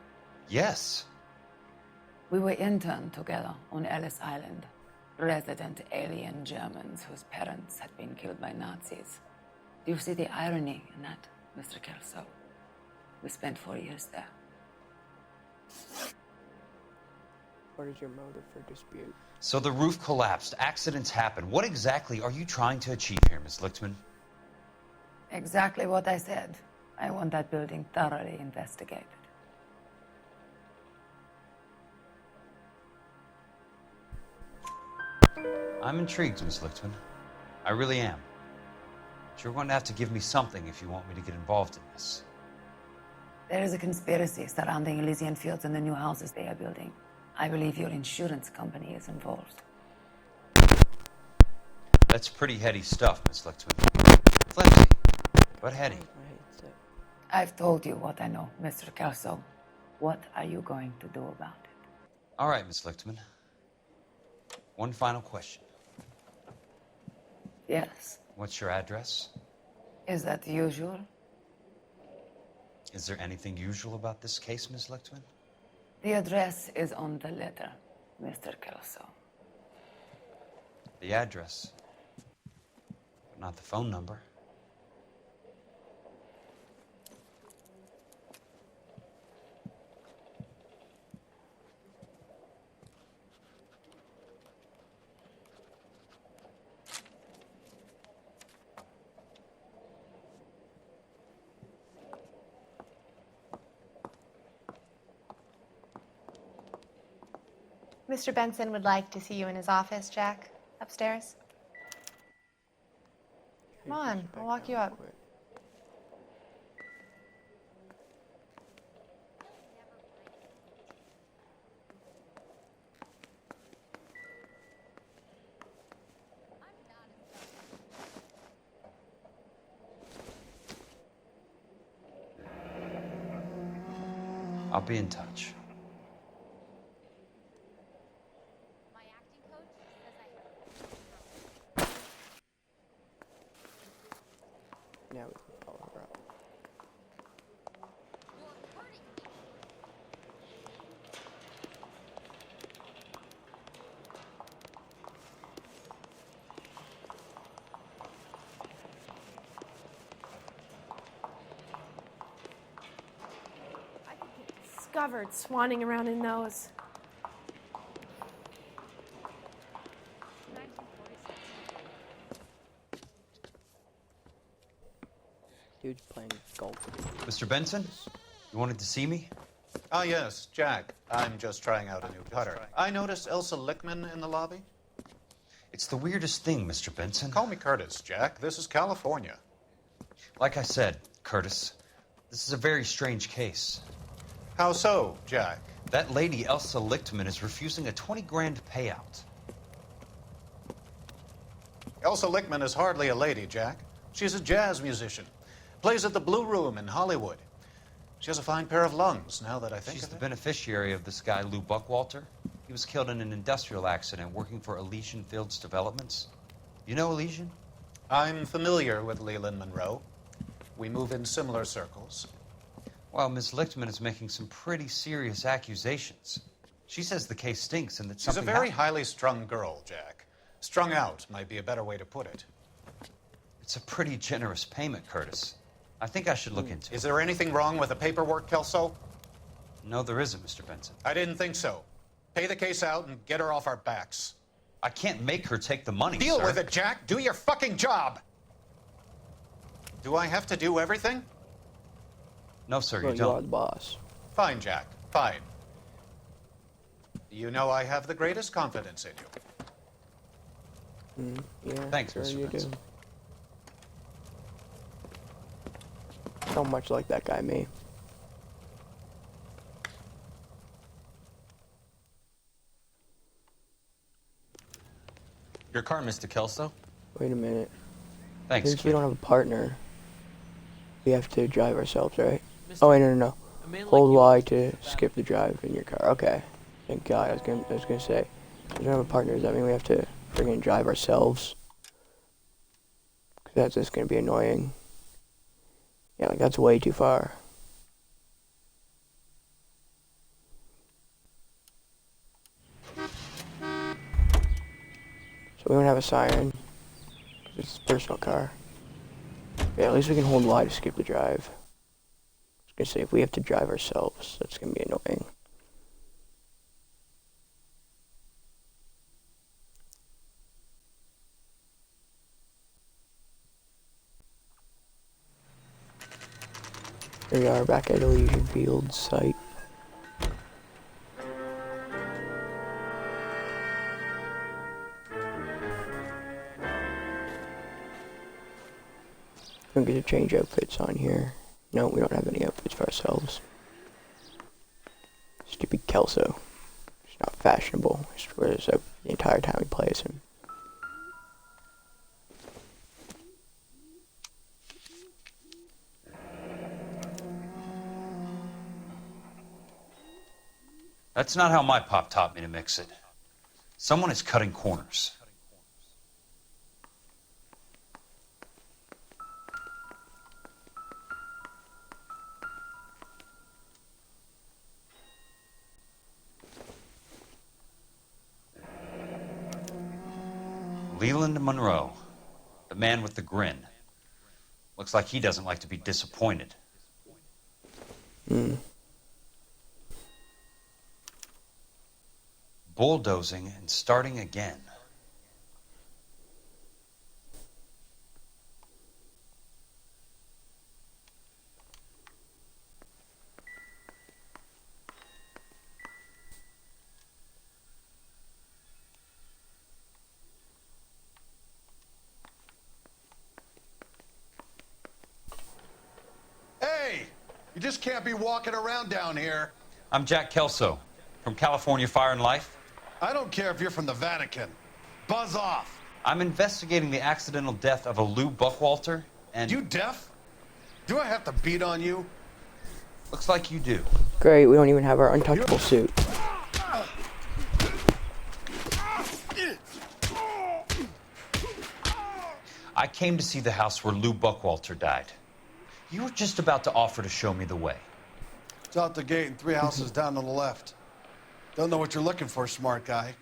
Yes. We were interned together on Ellis Island. Resident alien Germans whose parents had been killed by Nazis. Do you see the irony in that, Mr. Kelso? We spent 4 years there. What is your motive for dispute? So the roof collapsed. Accidents happen. What exactly are you trying to achieve here, Miss Lichtman? Exactly what I said. I want that building thoroughly investigated. I'm intrigued, Miss Lichtman. I really am. But you're going to have to give me something if you want me to get involved in this. There is a conspiracy surrounding Elysian Fields and the new houses they are building. I believe your insurance company is involved. That's pretty heady stuff, Miss Lichtman. Flimsy, but heady. I've told you what I know, Mr. Kelso. What are you going to do about it? All right, Miss Lichtman. One final question. Yes. What's your address? Is that usual? Is there anything usual about this case, Miss Lichtman? The address is on the letter, Mr. Kelso. The address, but not the phone number. Mr. Benson would like to see you in his office, Jack. Upstairs. Come on, I'll walk you up. I'll be in touch. Now we can follow her up. Discovered swanning around in those. Dude's playing golf. Mr. Benson, you wanted to see me? Ah, yes, Jack. I'm just trying out a new putter. I noticed Elsa Lickman in the lobby. It's the weirdest thing, Mr. Benson. Call me Curtis, Jack. This is California. Like I said, Curtis, this is a very strange case. How so, Jack? That lady, Elsa Lichtman, is refusing a 20 grand payout. Elsa Lickman is hardly a lady, Jack. She's a jazz musician. Plays at the Blue Room in Hollywood. She has a fine pair of lungs, now that I think She's of the it. beneficiary of this guy, Lou Buckwalter. He was killed in an industrial accident working for Elysian Fields Developments. You know Elysian? I'm familiar with Leland Monroe. We move in similar circles. Well, Miss Lichtman is making some pretty serious accusations. She says the case stinks and that She's a something very happened. highly strung girl, Jack. Strung out might be a better way to put it. It's a pretty generous payment, Curtis. I think I should look into it. Is there anything wrong with the paperwork, Kelso? No, there isn't, Mr. Benson. I didn't think so. Pay the case out and get her off our backs. I can't make her take the money, Deal sir. with it, Jack. Do your fucking job. Do I have to do everything? No, sir, Well, you you are don't. the boss. Fine, Jack. Fine. You know I have the greatest confidence in you. Yeah. Thanks, sure Mr. you Benson. do. So much like that guy, me. Your car, Mr. Kelso? Wait a minute. Thanks, Since we kid. don't have a partner, we have to drive ourselves, right? Oh wait, no. Hold Y to skip the drive in your car. Okay. Thank God. I was gonna say, if we don't have a partner, does that mean we have to friggin' drive ourselves? 'Cause that's just gonna be annoying. Yeah, like that's way too far. So we don't have a siren. 'Cause it's a personal car. Yeah, at least we can hold Y to skip the drive. I was gonna say, if we have to drive ourselves, that's gonna be annoying. Here we are back at Elysian Fields site. We don't get to change outfits on here. No, we don't have any outfits for ourselves. Stupid Kelso. He's not fashionable. He wears the entire time he plays him. That's not how my pop taught me to mix it. Someone is cutting corners. Leland Monroe, the man with the grin. Looks like he doesn't like to be disappointed. Bulldozing and starting again. Hey! You just can't be walking around down here. I'm Jack Kelso from California Fire and Life. I don't care if you're from the Vatican. Buzz off. I'm investigating the accidental death of a Lou Buckwalter and... You deaf? Do I have to beat on you? Looks like you do. Great, we don't even have our untouchable suit. I came to see the house where Lou Buckwalter died. You were just about to offer to show me the way. It's out the gate and 3 houses down on the left. Don't know what you're looking for, smart guy.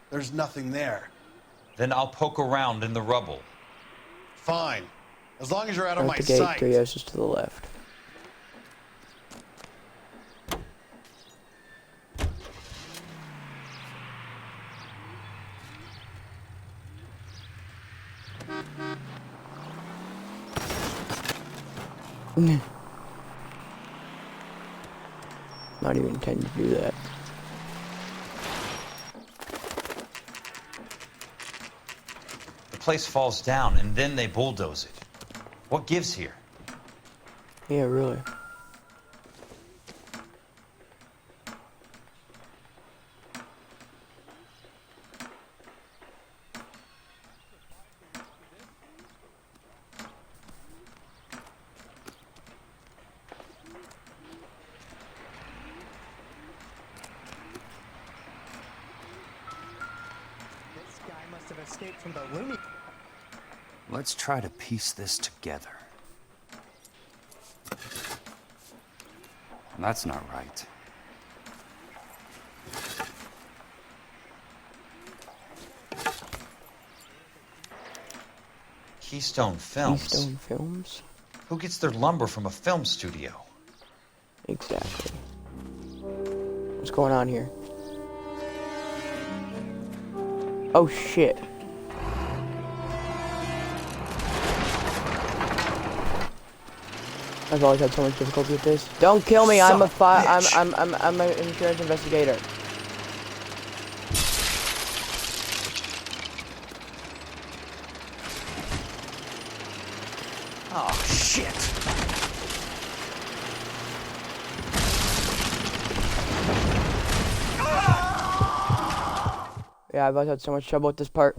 There's nothing there. Then I'll poke around in the rubble. Fine. As long as you're out of my Out the gate, sight. 3 houses to the left. Not even intending to do that. The place falls down and then they bulldoze it. What gives here? Yeah, really. Escaped from the loony. Let's try to piece this together. That's not right. Keystone Films. Keystone Films? Who gets their lumber from a film studio? Exactly. What's going on here? Oh shit. I've always had so much difficulty with this. Don't kill me. I'm I'm an insurance investigator. Oh shit. Yeah, I've always had so much trouble with this part.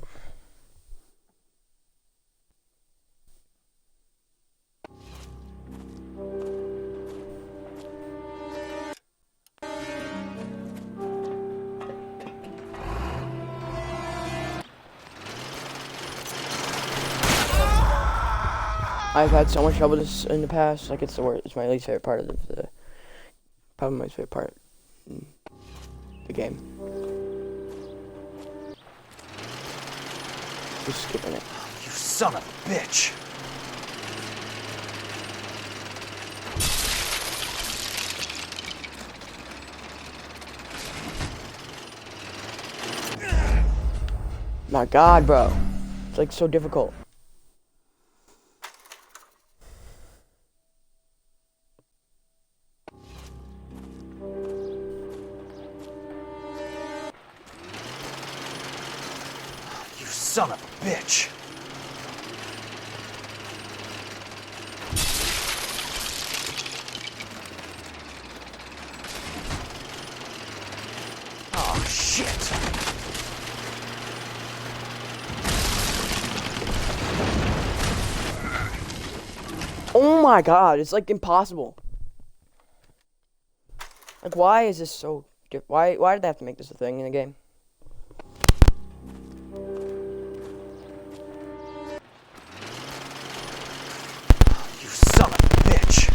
I've had so much trouble with this in the past. Like, it's the worst. It's my least favorite part of the probably my least favorite part in the game. Just skipping it. You son of a bitch. My God, bro. It's like so difficult. You son of a bitch. Oh shit. Oh my God, it's like impossible. Like, why is this so why did they have to make this a thing in the game? You son of a bitch.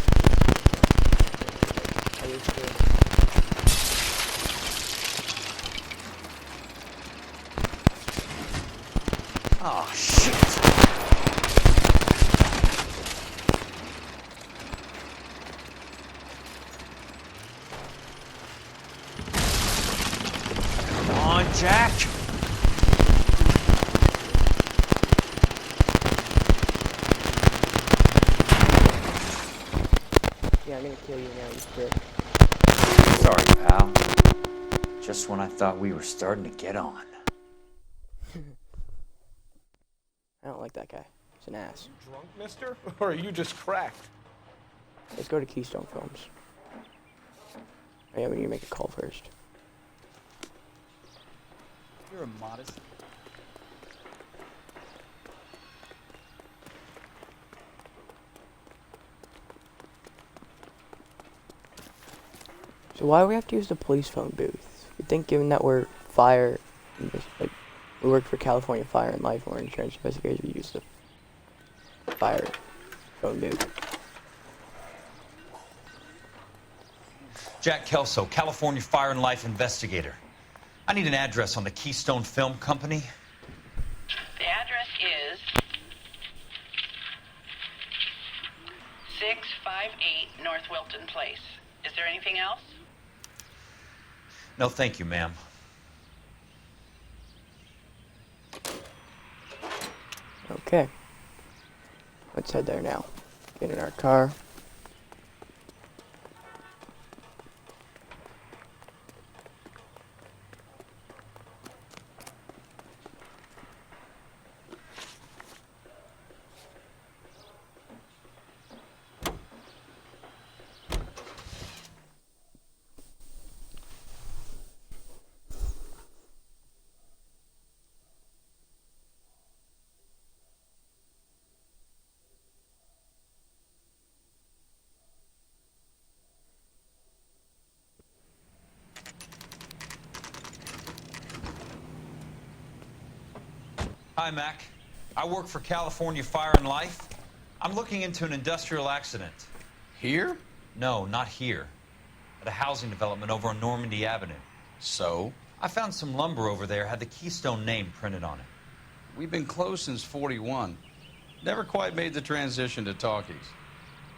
Oh shit. Come on, Jack. Yeah, I'm gonna kill you now, you prick. Sorry, pal. Just when I thought we were starting to get on. I don't like that guy. He's an ass. Drunk, mister? Or are you just cracked? Let's go to Keystone Films. Oh, yeah, we need to make a call first. You're a modest. So why do we have to use the police phone booth? You'd think, given that we're fire, like we work for California Fire and Life, or insurance investigators, we use the fire phone booth. Jack Kelso, California Fire and Life investigator. I need an address on the Keystone Film Company. The address is 658 North Wilton Place. Is there anything else? No, thank you, ma'am. Okay. Let's head there now. Get in our car. Hi, Mac. I work for California Fire and Life. I'm looking into an industrial accident. Here? No, not here. At a housing development over on Normandy Avenue. So? I found some lumber over there, had the Keystone name printed on it. We've been closed since '41. Never quite made the transition to talkies.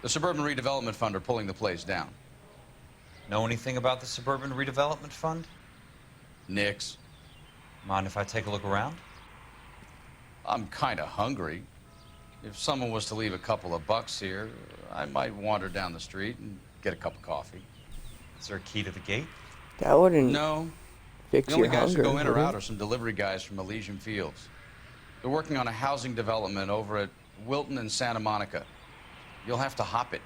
The Suburban Redevelopment Fund are pulling the place down. Know anything about the Suburban Redevelopment Fund? Nix. Mind if I take a look around? I'm kind of hungry. If someone was to leave a couple of bucks here, I might wander down the street and get a cup of coffee. Is there a key to the gate? That wouldn't No. fix The only your guys hunger, who go in or would it? out are some delivery guys from Elysian Fields. They're working on a housing development over at Wilton and Santa Monica. You'll have to hop it.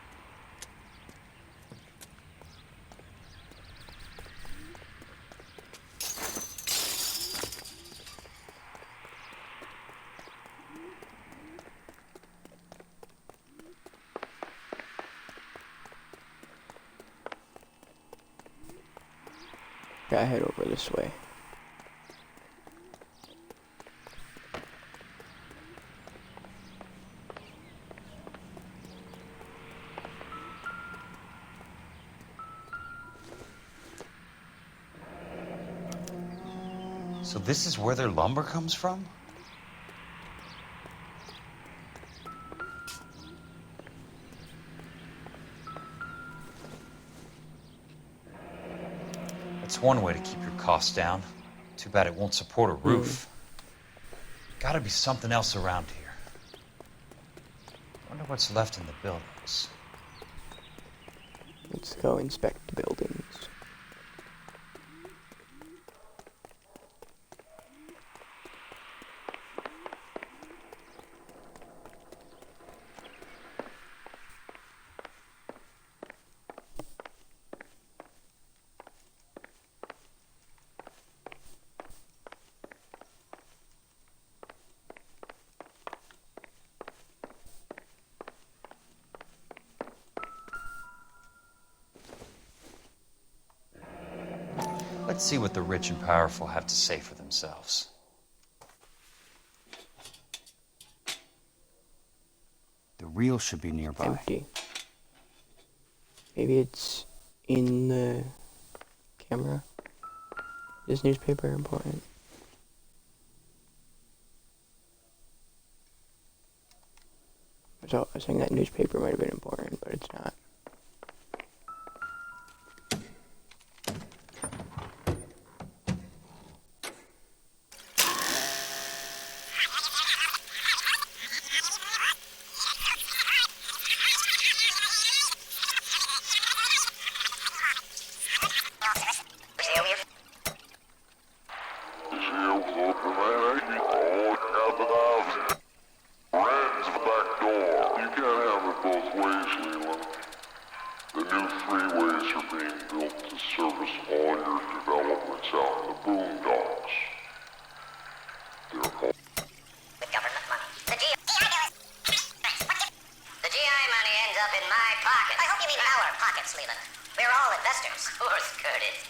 Gotta head over this way. So this is where their lumber comes from? That's one way to keep your costs down. Too bad it won't support a roof. Gotta be something else around here. Wonder what's left in the buildings. Let's go inspect the buildings. Let's see what the rich and powerful have to say for themselves. The reel should be nearby. Empty. Maybe it's in the camera. Is newspaper important? So I was saying that newspaper might have been important, but it's not. We're all investors. Of course, Curtis.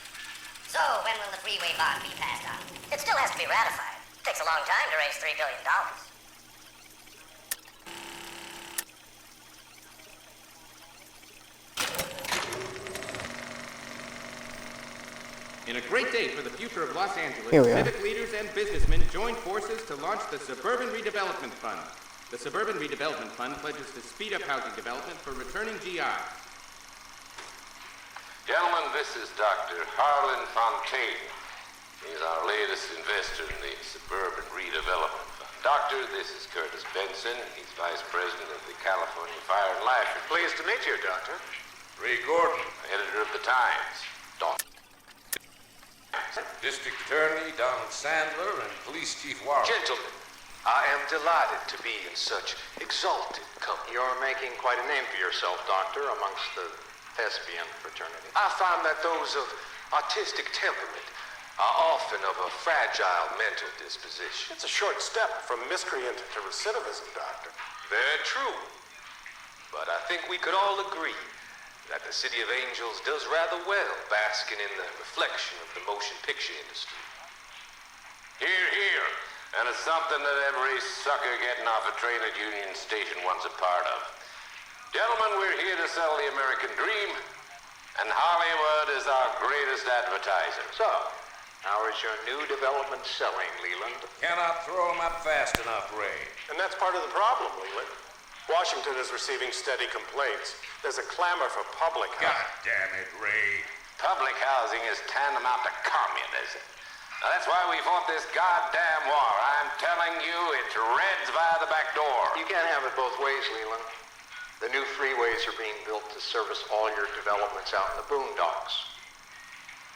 So, when will the freeway bond be passed on? It still has to be ratified. It takes a long time to raise $3 billion. In a great day for the future of Los Angeles, Here we are. civic leaders and businessmen joined forces to launch the Suburban Redevelopment Fund. The Suburban Redevelopment Fund pledges to speed up housing development for returning GIs. Gentlemen, this is Dr. Harlan Fontaine. He's our latest investor in the Suburban Redevelopment Fund. Doctor, this is Curtis Benson. He's Vice President of the California Fire and Life. Pleased to meet you, Doctor. Ray Gordon, editor of the Times. Doctor. District Attorney Donald Sandler and Police Chief Warren. Gentlemen, I am delighted to be in such exalted company. You're making quite a name for yourself, Doctor, amongst the thespian fraternity. I find that those of artistic temperament are often of a fragile mental disposition. It's a short step from miscreant to recidivism, Doctor. Very true. But I think we could all agree that the City of Angels does rather well basking in the reflection of the motion picture industry. Here, here. And it's something that every sucker getting off a train at Union Station wants a part of. Gentlemen, we're here to sell the American dream, and Hollywood is our greatest advertiser. So, how is your new development selling, Leland? Cannot throw 'em up fast enough, Ray. And that's part of the problem, Leland. Washington is receiving steady complaints. There's a clamor for public housing. God damn it, Ray. Public housing is tantamount to communism. Now, that's why we fought this goddamn war. I'm telling you, it's Reds via the back door. You can't have it both ways, Leland. The new freeways are being built to service all your developments out in the boondocks.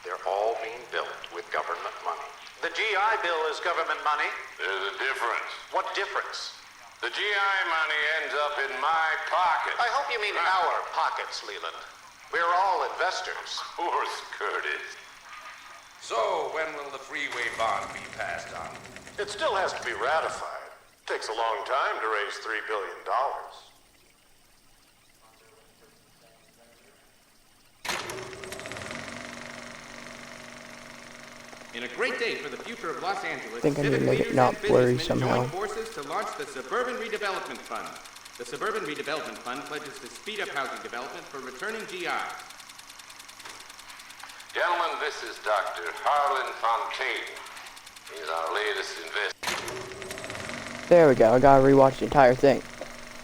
They're all being built with government money. The GI Bill is government money? There's a difference. What difference? The GI money ends up in my pocket. I hope you mean our pockets, Leland. We're all investors. Of course, Curtis. So, when will the freeway bond be passed on? It still has to be ratified. It takes a long time to raise $3 billion. In a great day for the future of Los Angeles, I think I need to civic make it leaders not and blurry businessmen somehow. joined forces to launch the Suburban Redevelopment Fund. The Suburban Redevelopment Fund pledges to speed up housing development for returning GIs. Gentlemen, this is Dr. Harlan Fontaine. He's our latest investor. There we go. I gotta rewatch the entire thing.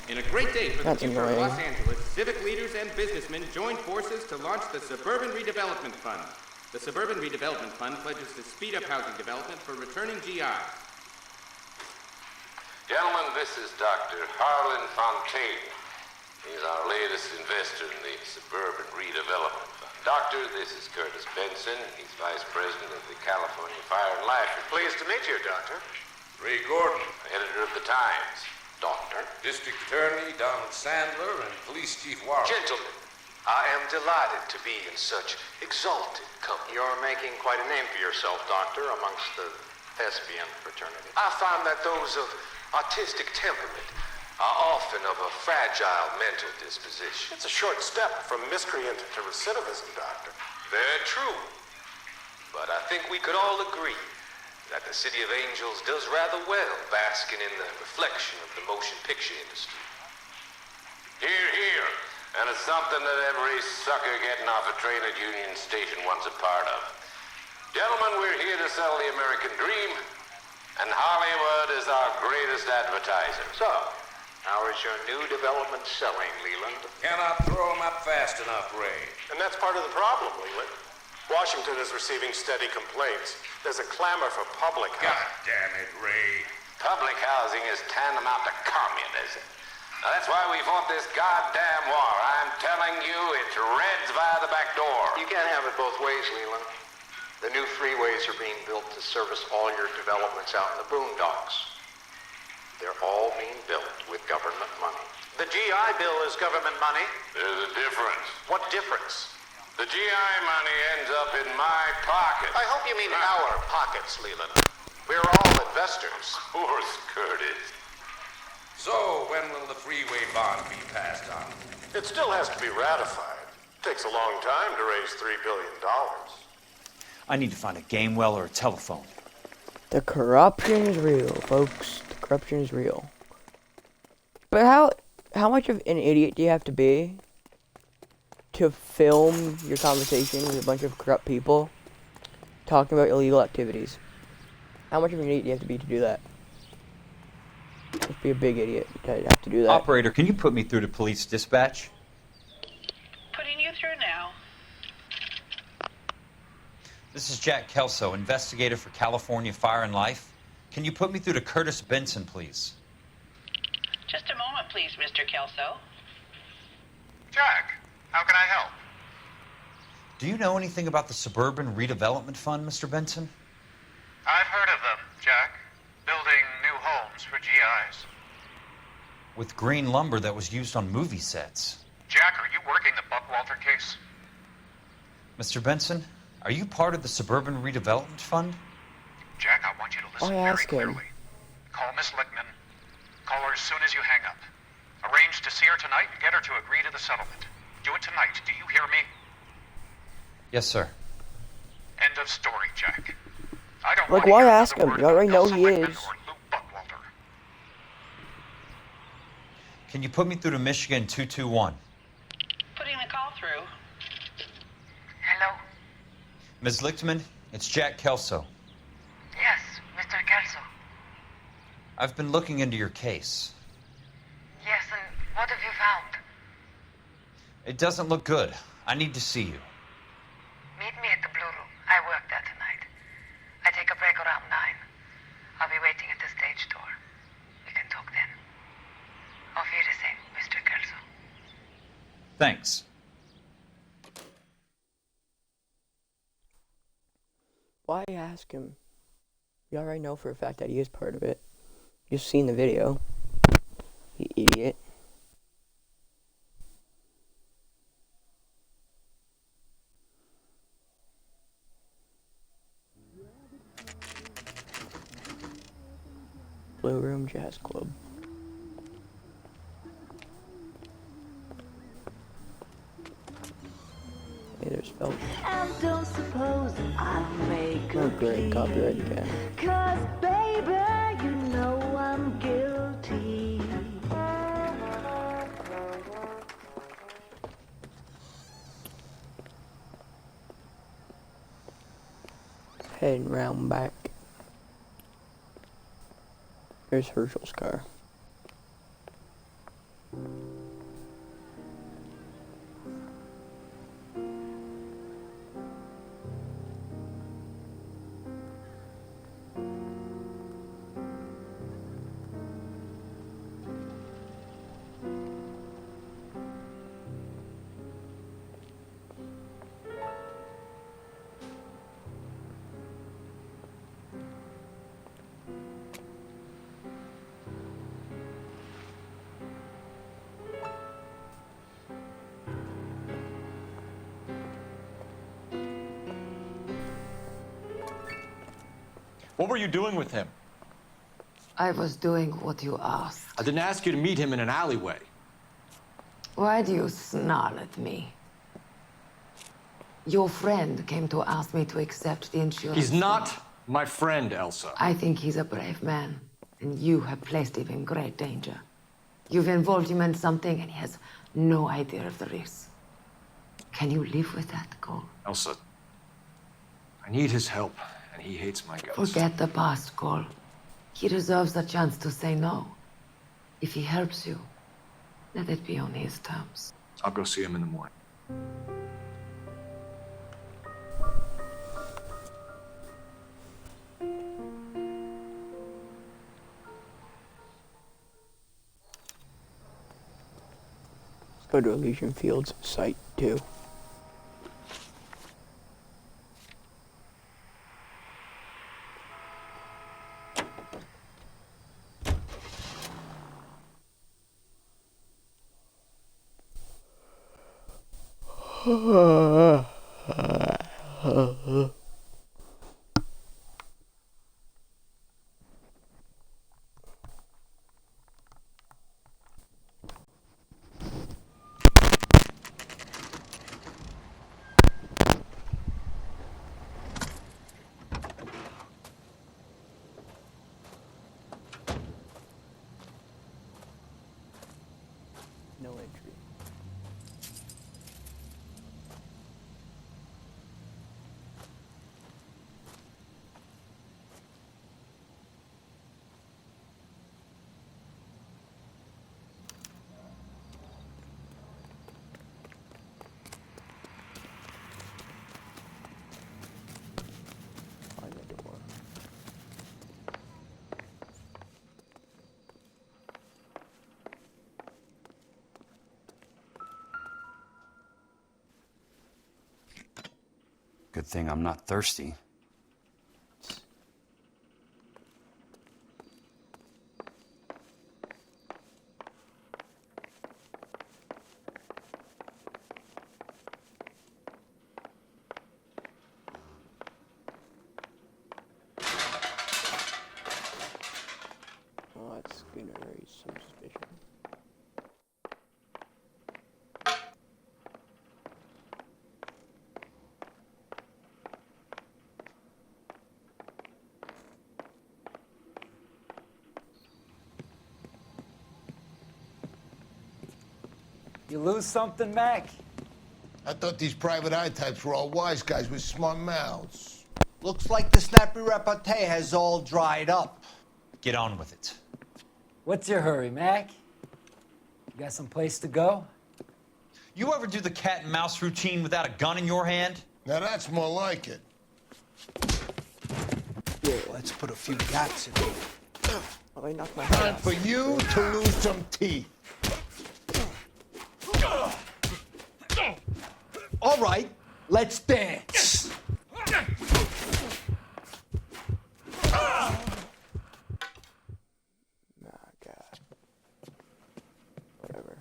In a great day for That's the future of annoying. Los Angeles, civic leaders and businessmen joined forces to launch the Suburban Redevelopment Fund. The Suburban Redevelopment Fund pledges to speed up housing development for returning GIs. Gentlemen, this is Dr. Harlan Fontaine. He's our latest investor in the Suburban Redevelopment Fund. Doctor, this is Curtis Benson. He's Vice President of the California Fire and Life. Pleased to meet you, Doctor. Ray Gordon, editor of the Times. Doctor. District Attorney Donald Sandler and Police Chief Warren. Gentlemen, I am delighted to be in such exalted company. You're making quite a name for yourself, Doctor, amongst the thespian fraternity. I find that those of artistic temperament are often of a fragile mental disposition. It's a short step from miscreant to recidivism, Doctor. Very true. But I think we could all agree that the City of Angels does rather well basking in the reflection of the motion picture industry. Here, here. And it's something that every sucker getting off a train at Union Station wants a part of. Gentlemen, we're here to sell the American dream, and Hollywood is our greatest advertiser. So, how is your new development selling, Leland? Cannot throw 'em up fast enough, Ray. And that's part of the problem, Leland. Washington is receiving steady complaints. There's a clamor for public housing. God damn it, Ray. Public housing is tantamount to communism. Now, that's why we fought this goddamn war. I'm telling you, it's Reds via the back door. You can't have it both ways, Leland. The new freeways are being built to service all your developments out in the boondocks. They're all being built with government money. The GI Bill is government money? There's a difference. What difference? The GI money ends up in my pocket. I hope you mean our pockets, Leland. We're all investors. Of course, Curtis. So, when will the freeway bond be passed on? It still has to be ratified. Takes a long time to raise $3 billion. I need to find a game well or a telephone. The corruption is real, folks. The corruption is real. But how much of an idiot do you have to be to film your conversation with a bunch of corrupt people talking about illegal activities? How much of an idiot do you have to be to do that? Just be a big idiot to have to do that. Operator, can you put me through to police dispatch? Putting you through now. This is Jack Kelso, investigator for California Fire and Life. Can you put me through to Curtis Benson, please? Just a moment, please, Mr. Kelso. Jack, how can I help? Do you know anything about the Suburban Redevelopment Fund, Mr. Benson? I've heard of them, Jack. Building new homes for GIs. With green lumber that was used on movie sets. Jack, are you working the Buckwalter case? Mr. Benson, are you part of the Suburban Redevelopment Fund? Jack, I want you to listen I very ask him. clearly. Call Miss Lickman. Call her as soon as you hang up. Arrange to see her tonight and get her to agree to the settlement. Do it tonight. Do you hear me? Yes, sir. End of story, Jack. I don't Like, want to why hear ask another him? word You already about know he Elsa Lickman is. or Luke Buckwalter. Can you put me through to Michigan 221? Putting the call through. Hello? Ms. Lichtman, it's Jack Kelso. Yes, Mr. Kelso. I've been looking into your case. Yes, and what have you found? It doesn't look good. I need to see you. Meet me at the Blue Room. I work there tonight. I take a break around 9. I'll be waiting at the stage door. We can talk then. Auf Wiedersehen, Mr. Kelso. Thanks. Why ask him? You already know for a fact that he is part of it. You've seen the video. You idiot. Blue Room Jazz Club. Hey, there's Phelps. And don't suppose I'll make Oh, a great, copyright again. 'cause baby, you know I'm guilty. Heading round back. Here's Herschel's car. What were you doing with him? I was doing what you asked. I didn't ask you to meet him in an alleyway. Why do you snarl at me? Your friend came to ask me to accept the insurance. He's not my friend, Elsa. I think he's a brave man, and you have placed him in great danger. You've involved him in something, and he has no idea of the risk. Can you live with that, Cole? Elsa, I need his help, and he hates my guts. Forget the past, Cole. He deserves a chance to say no. If he helps you, let it be on his terms. I'll go see him in the morning. Let's go to Elysian Fields Site 2. Good thing I'm not thirsty. Oh, that's gonna raise some suspicion. You lose something, Mac? I thought these private eye types were all wise guys with smart mouths. Looks like the snappy repartee has all dried up. Get on with it. What's your hurry, Mac? You got some place to go? You ever do the cat and mouse routine without a gun in your hand? Now that's more like it. Let's put a few gaps in it. Oh, I knocked my head Time off. for you to lose some teeth. All right, let's dance.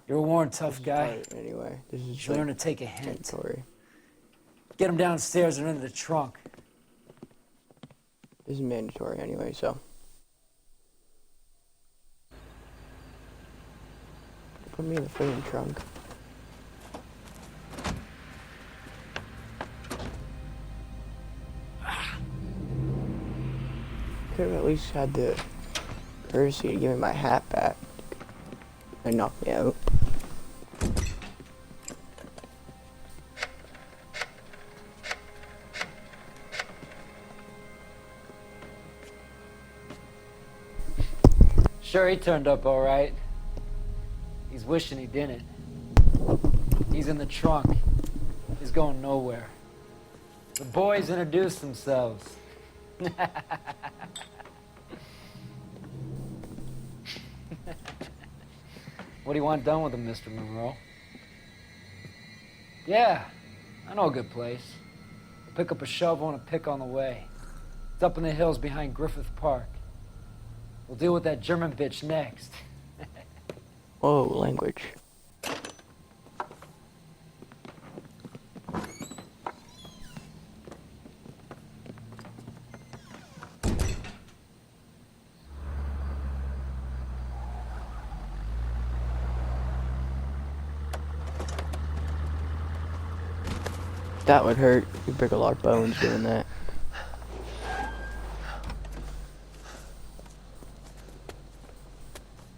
You're a worn, tough guy. Alright, anyway, this is You should learn to take a hint. mandatory. Get him downstairs and into the trunk. This is mandatory anyway, so. Put me in the freaking trunk. Could have at least had the courtesy to give me my hat back and knock me out. Sure, he turned up all right. He's wishing he didn't. He's in the trunk. He's going nowhere. The boys introduced themselves. What do you want done with him, Mr. Monroe? Yeah, I know a good place. We'll pick up a shovel and a pick on the way. It's up in the hills behind Griffith Park. We'll deal with that German bitch next. Whoa, language. That would hurt. You break a lot of bones doing that.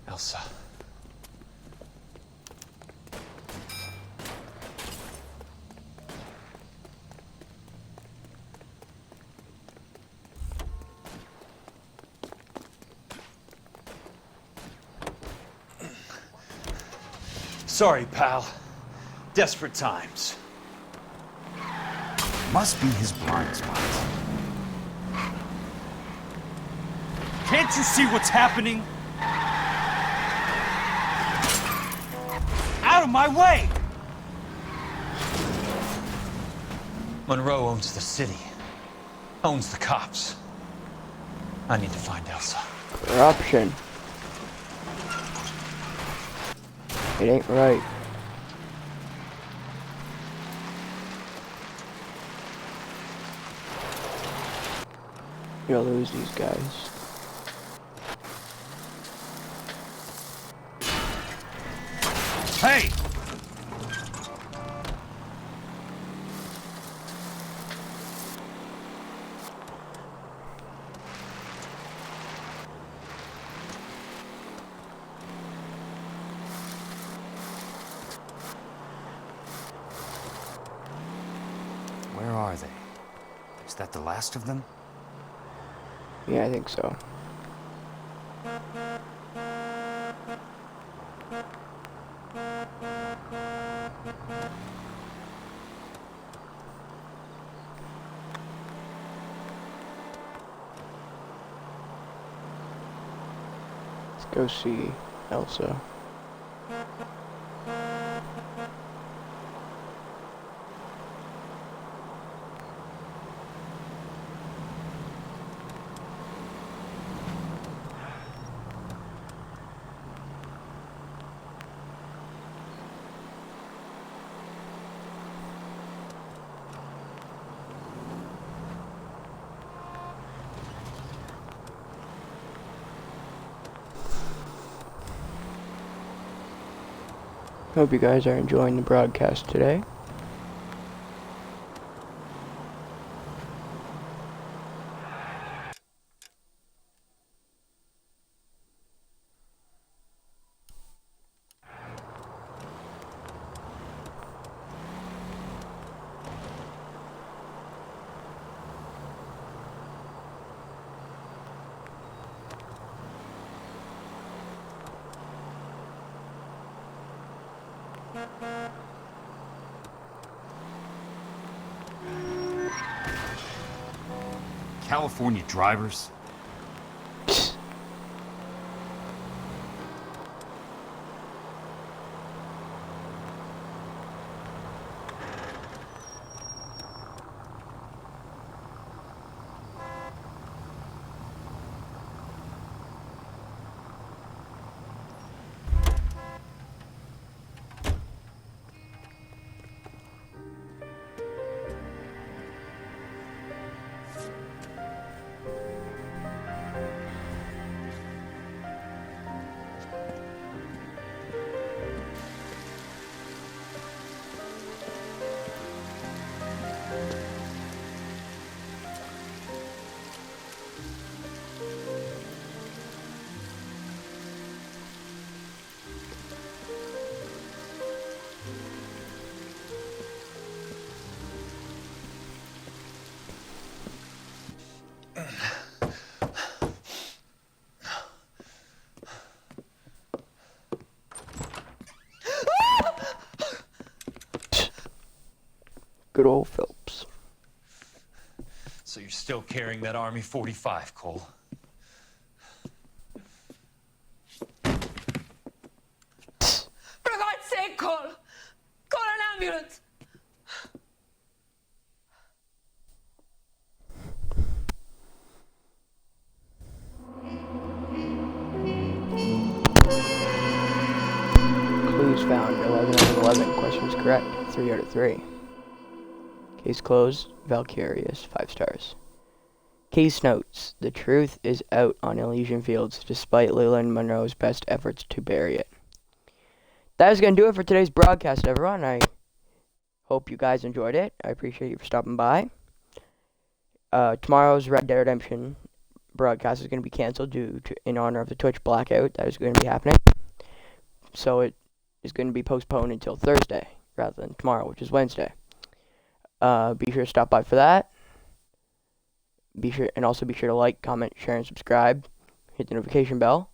Elsa. Sorry, pal. Desperate times. Must be his blind spot. Can't you see what's happening? Out of my way! Monroe owns the city. Owns the cops. I need to find Elsa. Corruption. It ain't right. You'll lose these guys. Hey! Where are they? Is that the last of them? Yeah, I think so. Let's go see Elsa. Hope you guys are enjoying the broadcast today. California drivers? Good old Phelps. So you're still carrying that Army 45, Cole? For God's sake, Cole! Call an ambulance! Clues found. 11 out of 11. Questions correct. 3 out of 3. Case closed. Valkyrius. 5 stars. Case notes. The truth is out on Elysian Fields, despite Leland Monroe's best efforts to bury it. That is going to do it for today's broadcast, everyone. I hope you guys enjoyed it. I appreciate you for stopping by. Tomorrow's Red Dead Redemption broadcast is going to be canceled in honor of the Twitch blackout that is going to be happening. So it is going to be postponed until Thursday rather than tomorrow, which is Wednesday. Be sure to stop by for that. Be sure to like, comment, share, and subscribe. Hit the notification bell.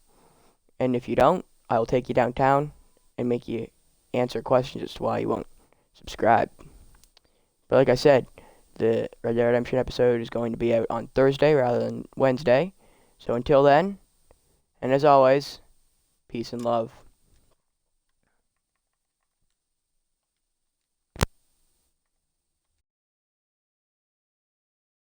And if you don't, I will take you downtown and make you answer questions as to why you won't subscribe. But like I said, the Red Dead Redemption episode is going to be out on Thursday rather than Wednesday. So until then, and as always, peace and love.